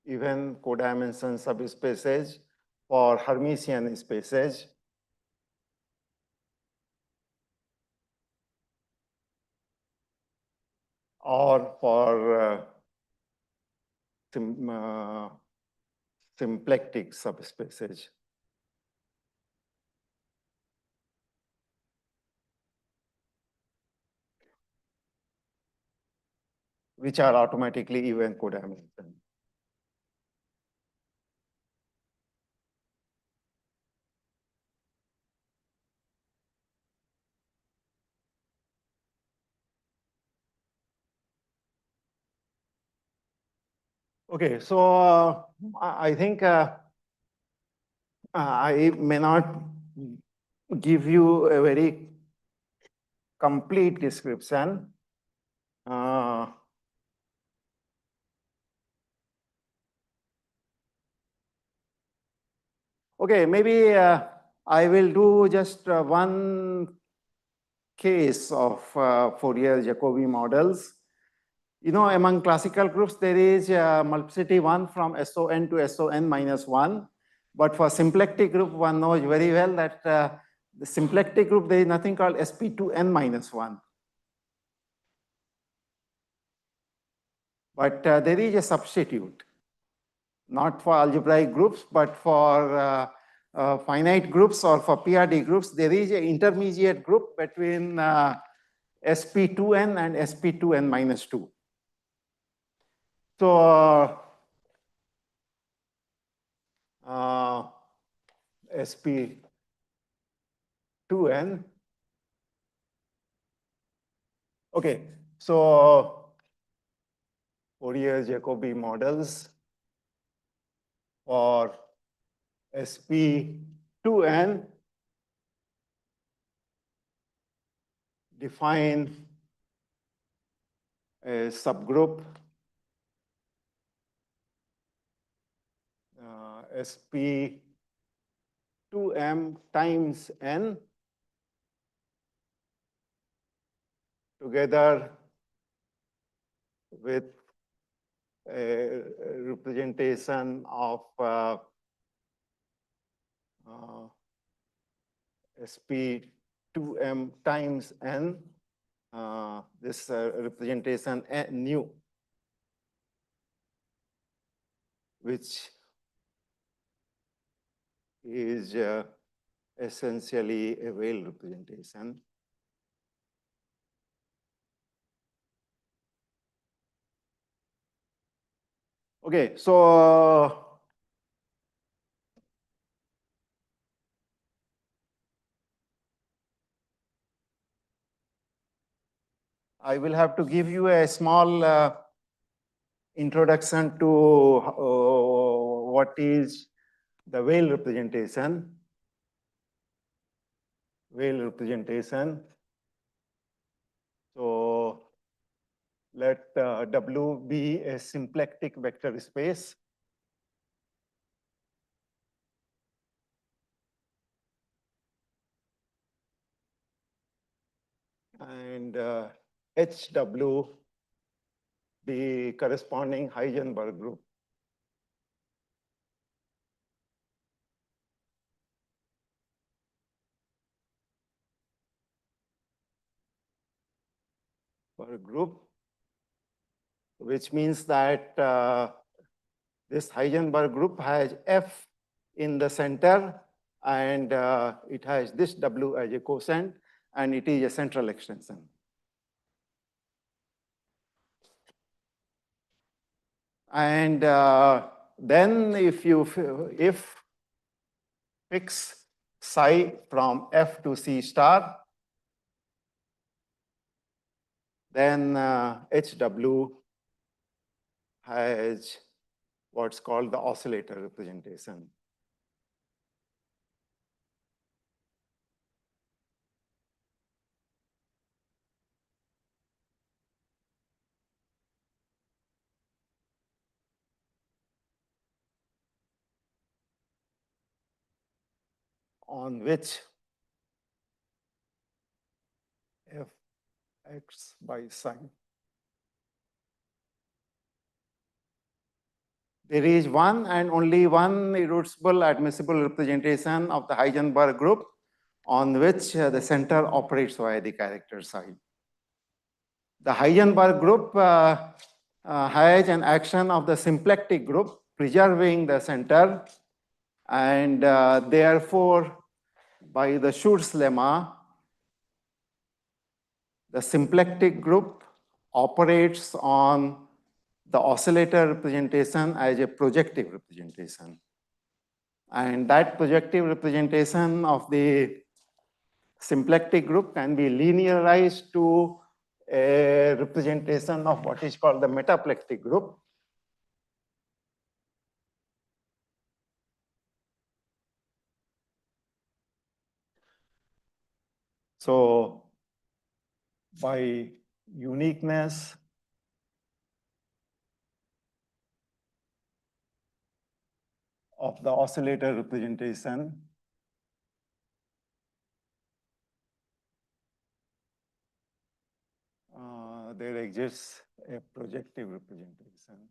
Even codimension subspaces for Hermitian spaces. Or for symplectic subspaces. Which are automatically even codimension. Okay, so I think I may not give you a very complete description. Okay, maybe I will do just one case of Fourier-Jacobi models. You know, among classical groups, there is multiplicity 1 from SON to SON minus 1. But for symplectic group, one knows very well that the symplectic group, there is nothing called SP2N minus 1. But there is a substitute, not for algebraic groups, but for finite groups or for PRD groups. There is an intermediate group between SP2N and SP2N minus 2. So SP2N. Okay, so Fourier-Jacobi models for SP2N define a subgroup SP2M times N together with a representation of SP2M times N, this representation nu, which is essentially a Weyl representation. Okay, so I will have to give you a small introduction to what is the Weyl representation. Weyl representation. So let W be a symplectic vector space. And HW the corresponding Heisenberg group. For a group, which means that this Heisenberg group has F in the center, and it has this W as a quotient, and it is a central extension. And then if fix psi from F to C star, then HW has what's called the oscillator representation. On which f x by psi. There is one and only one irreducible admissible representation of the Heisenberg group on which the center operates via the character psi. The Heisenberg group has an action of the symplectic group preserving the center, and therefore by the Schur's lemma, the symplectic group operates on the oscillator representation as a projective representation. And that projective representation of the symplectic group can be linearized to a representation of what is called the metaplectic group. So by uniqueness of the oscillator representation, there exists a projective representation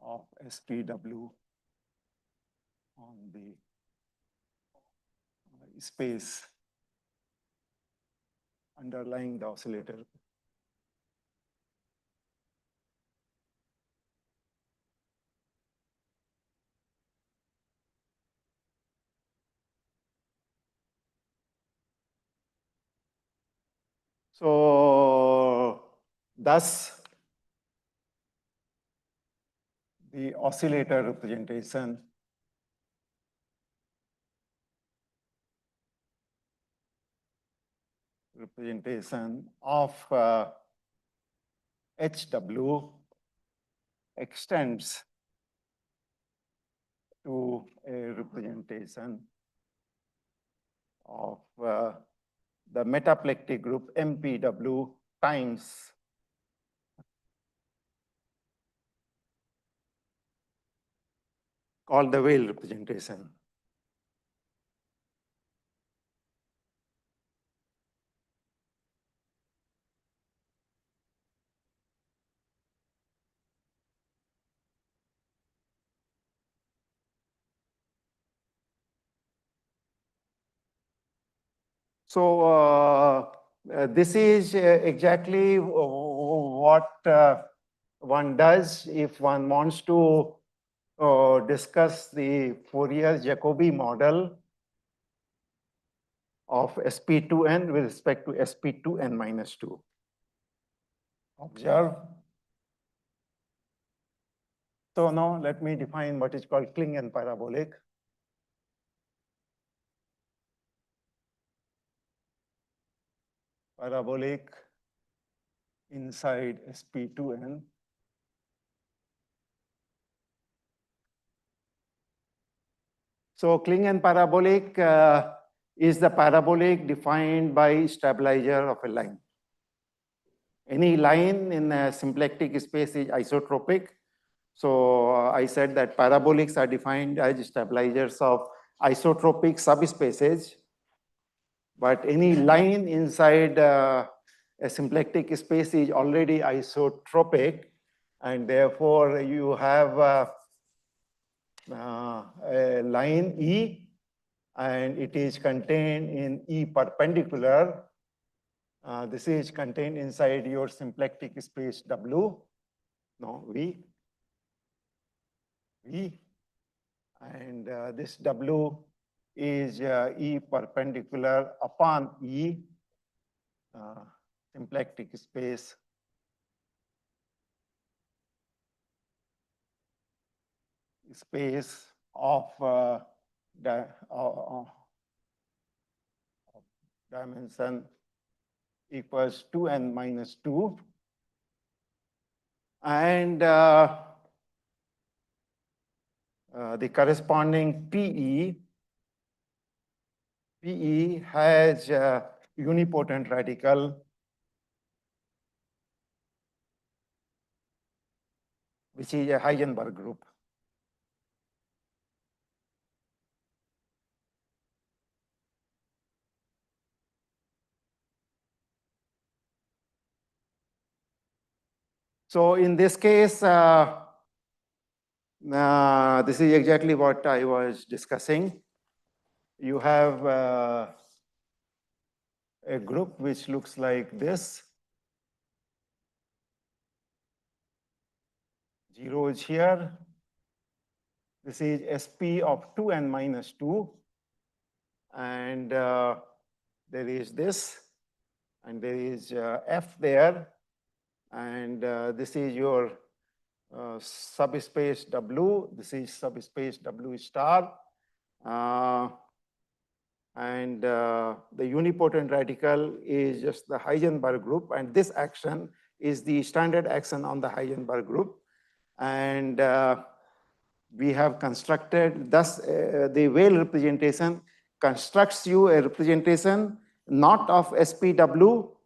of SPW on the space underlying the oscillator. So thus the oscillator representation of HW extends to a representation of the metaplectic group MPW times called the Weyl representation. So this is exactly what one does if one wants to discuss the Fourier-Jacobi model of sp2n with respect to sp2n minus 2. Observe. So now let me define what is called Klingon parabolic. Parabolic inside SP2N. So Klingon parabolic is the parabolic defined by stabilizer of a line. Any line in a symplectic space is isotropic. So I said that parabolics are defined as stabilizers of isotropic subspaces. But any line inside a symplectic space is already isotropic, and therefore you have a line E, and it is contained in E perpendicular. This is contained inside your symplectic space W, no, V, and this W is E perpendicular upon E, symplectic space of dimension equals 2n minus 2. And the corresponding PE has a unipotent radical which is a Heisenberg group. So in this case, this is exactly what I was discussing. You have a group which looks like this. 0 is here. This is SP of 2n minus 2. And there is this, and there is F there. And this is your subspace W. This is subspace W star. And the unipotent radical is just the Heisenberg group. And this action is the standard action on the Heisenberg group. And we have constructed, thus the Weyl representation constructs you a representation not of SPW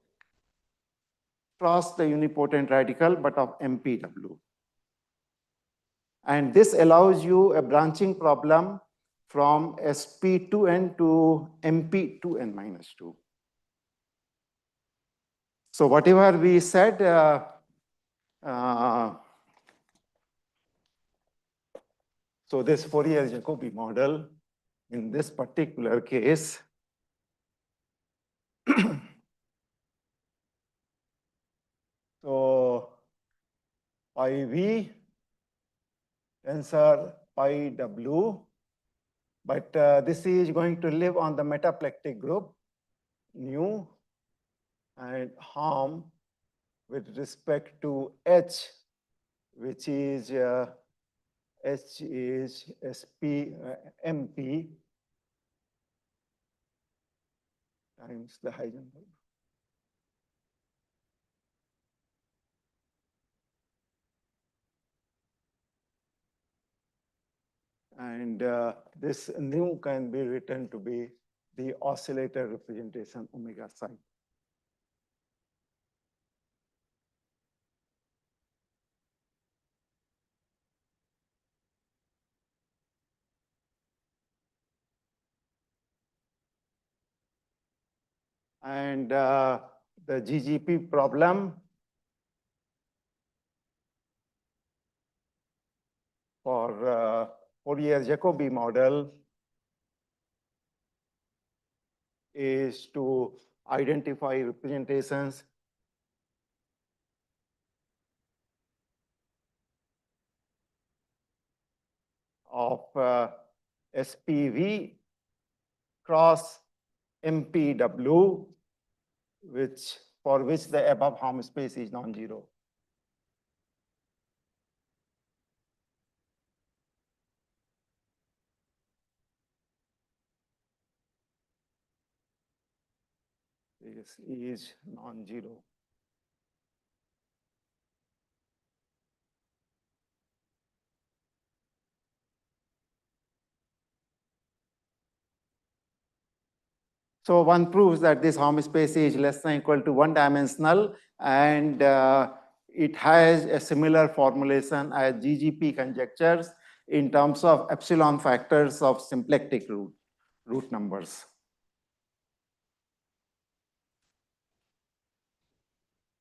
cross the unipotent radical, but of MPW. And this allows you a branching problem from SP2n to MP2n minus 2. So whatever we said, so this Fourier-Jacobi model, in this particular case, so pi V tensor pi W, but this is going to live on the metaplectic group nu and harm with respect to H, which is H is SP MP times the Heisenberg. And this nu can be written to be the oscillator representation omega psi. And the GGP problem for Fourier-Jacobi model is to identify representations of SPV cross MPW, which for which the above Helm space is non-zero. This is non-zero. So one proves that this Helm space is less than or equal to one-dimensional, and it has a similar formulation as GGP conjectures in terms of epsilon factors of symplectic root numbers.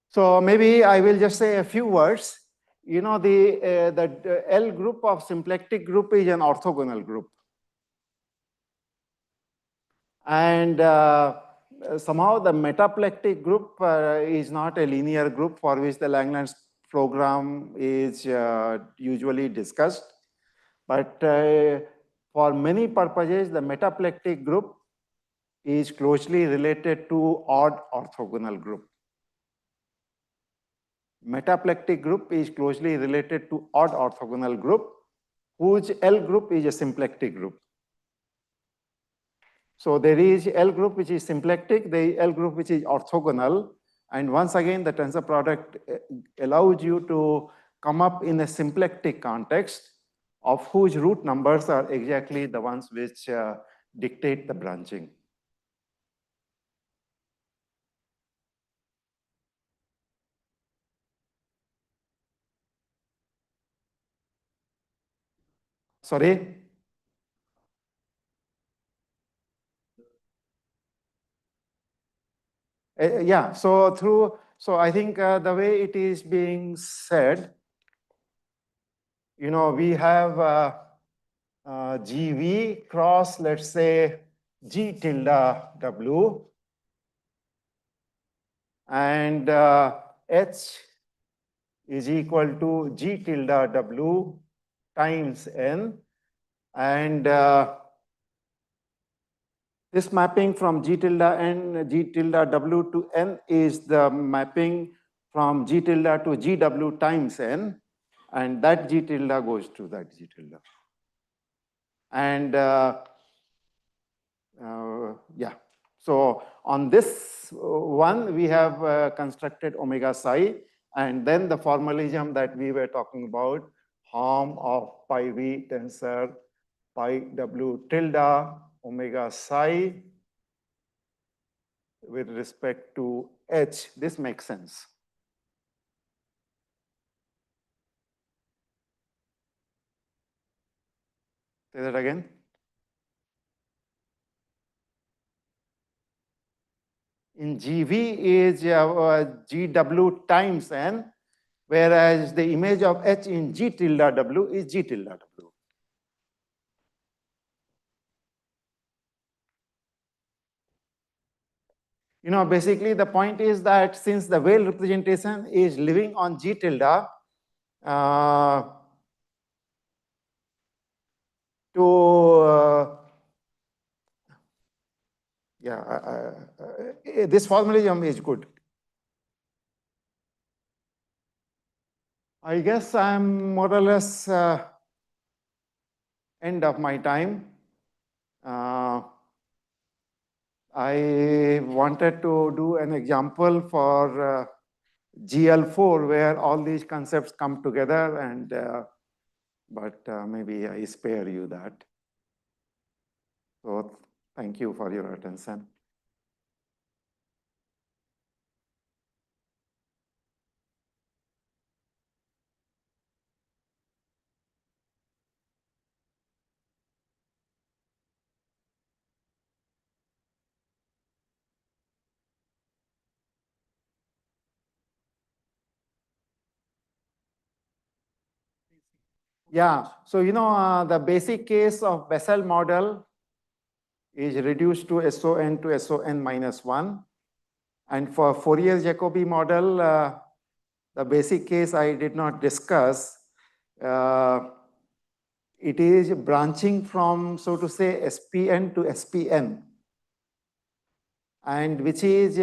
So maybe I will just say a few words. You know, the L group of symplectic group is an orthogonal group. And somehow the metaplectic group is not a linear group for which the Langlands program is usually discussed. But for many purposes, the metaplectic group is closely related to odd orthogonal group. Metaplectic group is closely related to odd orthogonal group, whose L group is a symplectic group. So there is L group which is symplectic, the L group which is orthogonal, and once again the tensor product allows you to come up in a symplectic context of whose root numbers are exactly the ones which dictate the branching. Sorry? Yeah, so I think the way it is being said, you know, we have GV cross, let's say, G tilde W, and H is equal to G tilde W times N, and this mapping from G tilde N, G tilde W to N is the mapping from G tilde to GW times N, and that G tilde goes to that G tilde. And yeah, so on this one, we have constructed omega psi, and then the formalism that we were talking about, Helm of pi v tensor pi w tilde omega psi with respect to H. This makes sense. Say that again. In GV is GW times N, whereas the image of H in G tilde W is G tilde W. You know, basically the point is that since the Weyl representation is living on G tilde, this formalism is good. I guess I'm more or less end of my time. I wanted to do an example for GL4 where all these concepts come together, and but maybe I spare you that. So thank you for your attention. Yeah, so you know the basic case of Bessel model is reduced to SON to SON minus 1. And for Fourier Jacobi model, the basic case I did not discuss. It is branching from, so to say, SPN to SPN, and which is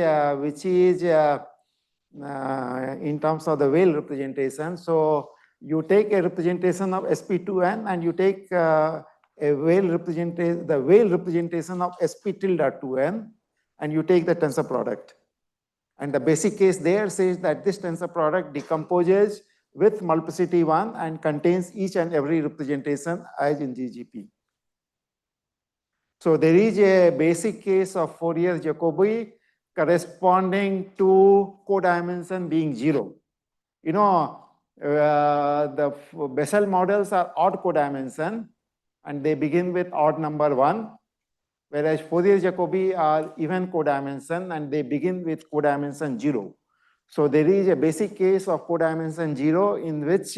in terms of the Weyl representation. So you take a representation of sp2n and you take a Weyl representation, the Weyl representation of sp tilde 2n, and you take the tensor product. And the basic case there says that this tensor product decomposes with multiplicity 1 and contains each and every representation as in GGP. So there is a basic case of Fourier Jacobi corresponding to codimension being 0. You know, the Bessel models are odd codimension and they begin with odd number 1, whereas Fourier Jacobi are even codimension and they begin with codimension 0. So there is a basic case of codimension 0 in which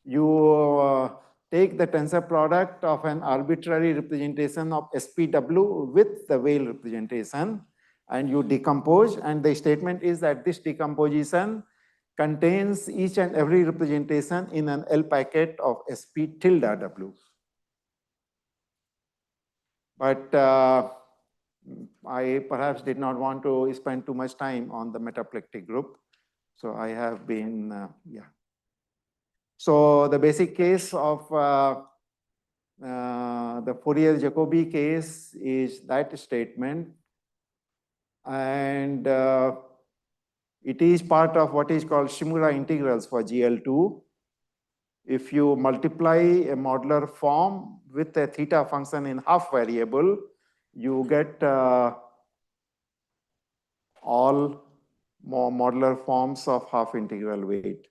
you take the tensor product of an arbitrary representation of SPW with the Weyl representation and you decompose, and the statement is that this decomposition contains each and every representation in an L packet of SP tilde W. But I perhaps did not want to spend too much time on the metaplectic group. So I have been, yeah. So the basic case of the Fourier Jacobi case is that statement. And it is part of what is called Shimura integrals for GL2. If you multiply a modular form with a theta function in half variable, you get all more modular forms of half integral weight.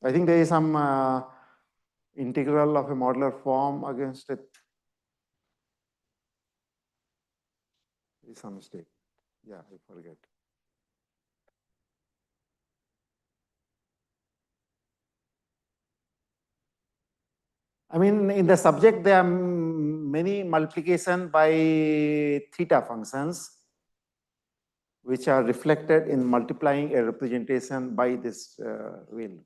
I think there is some integral of a modular form against it. There is some mistake. Yeah, I forget. I mean, in the subject, there are many multiplication by theta functions, which are reflected in multiplying a representation by this Weyl.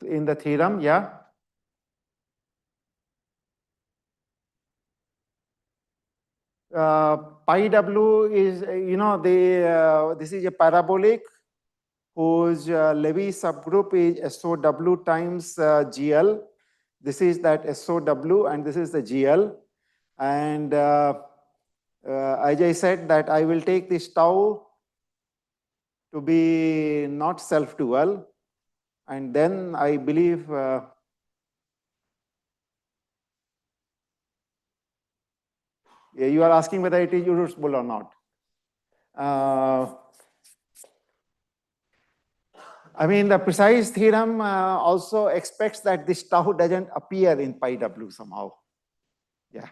In the theorem, yeah. Pi W is, you know, this is a parabolic whose Levy subgroup is SOW times GL. This is that SOW and this is the GL. And as I said that I will take this tau to be not self-dual. And then I believe you are asking whether it is irreducible or not. I mean, the precise theorem also expects that this tau doesn't appear in pi W somehow. Yeah.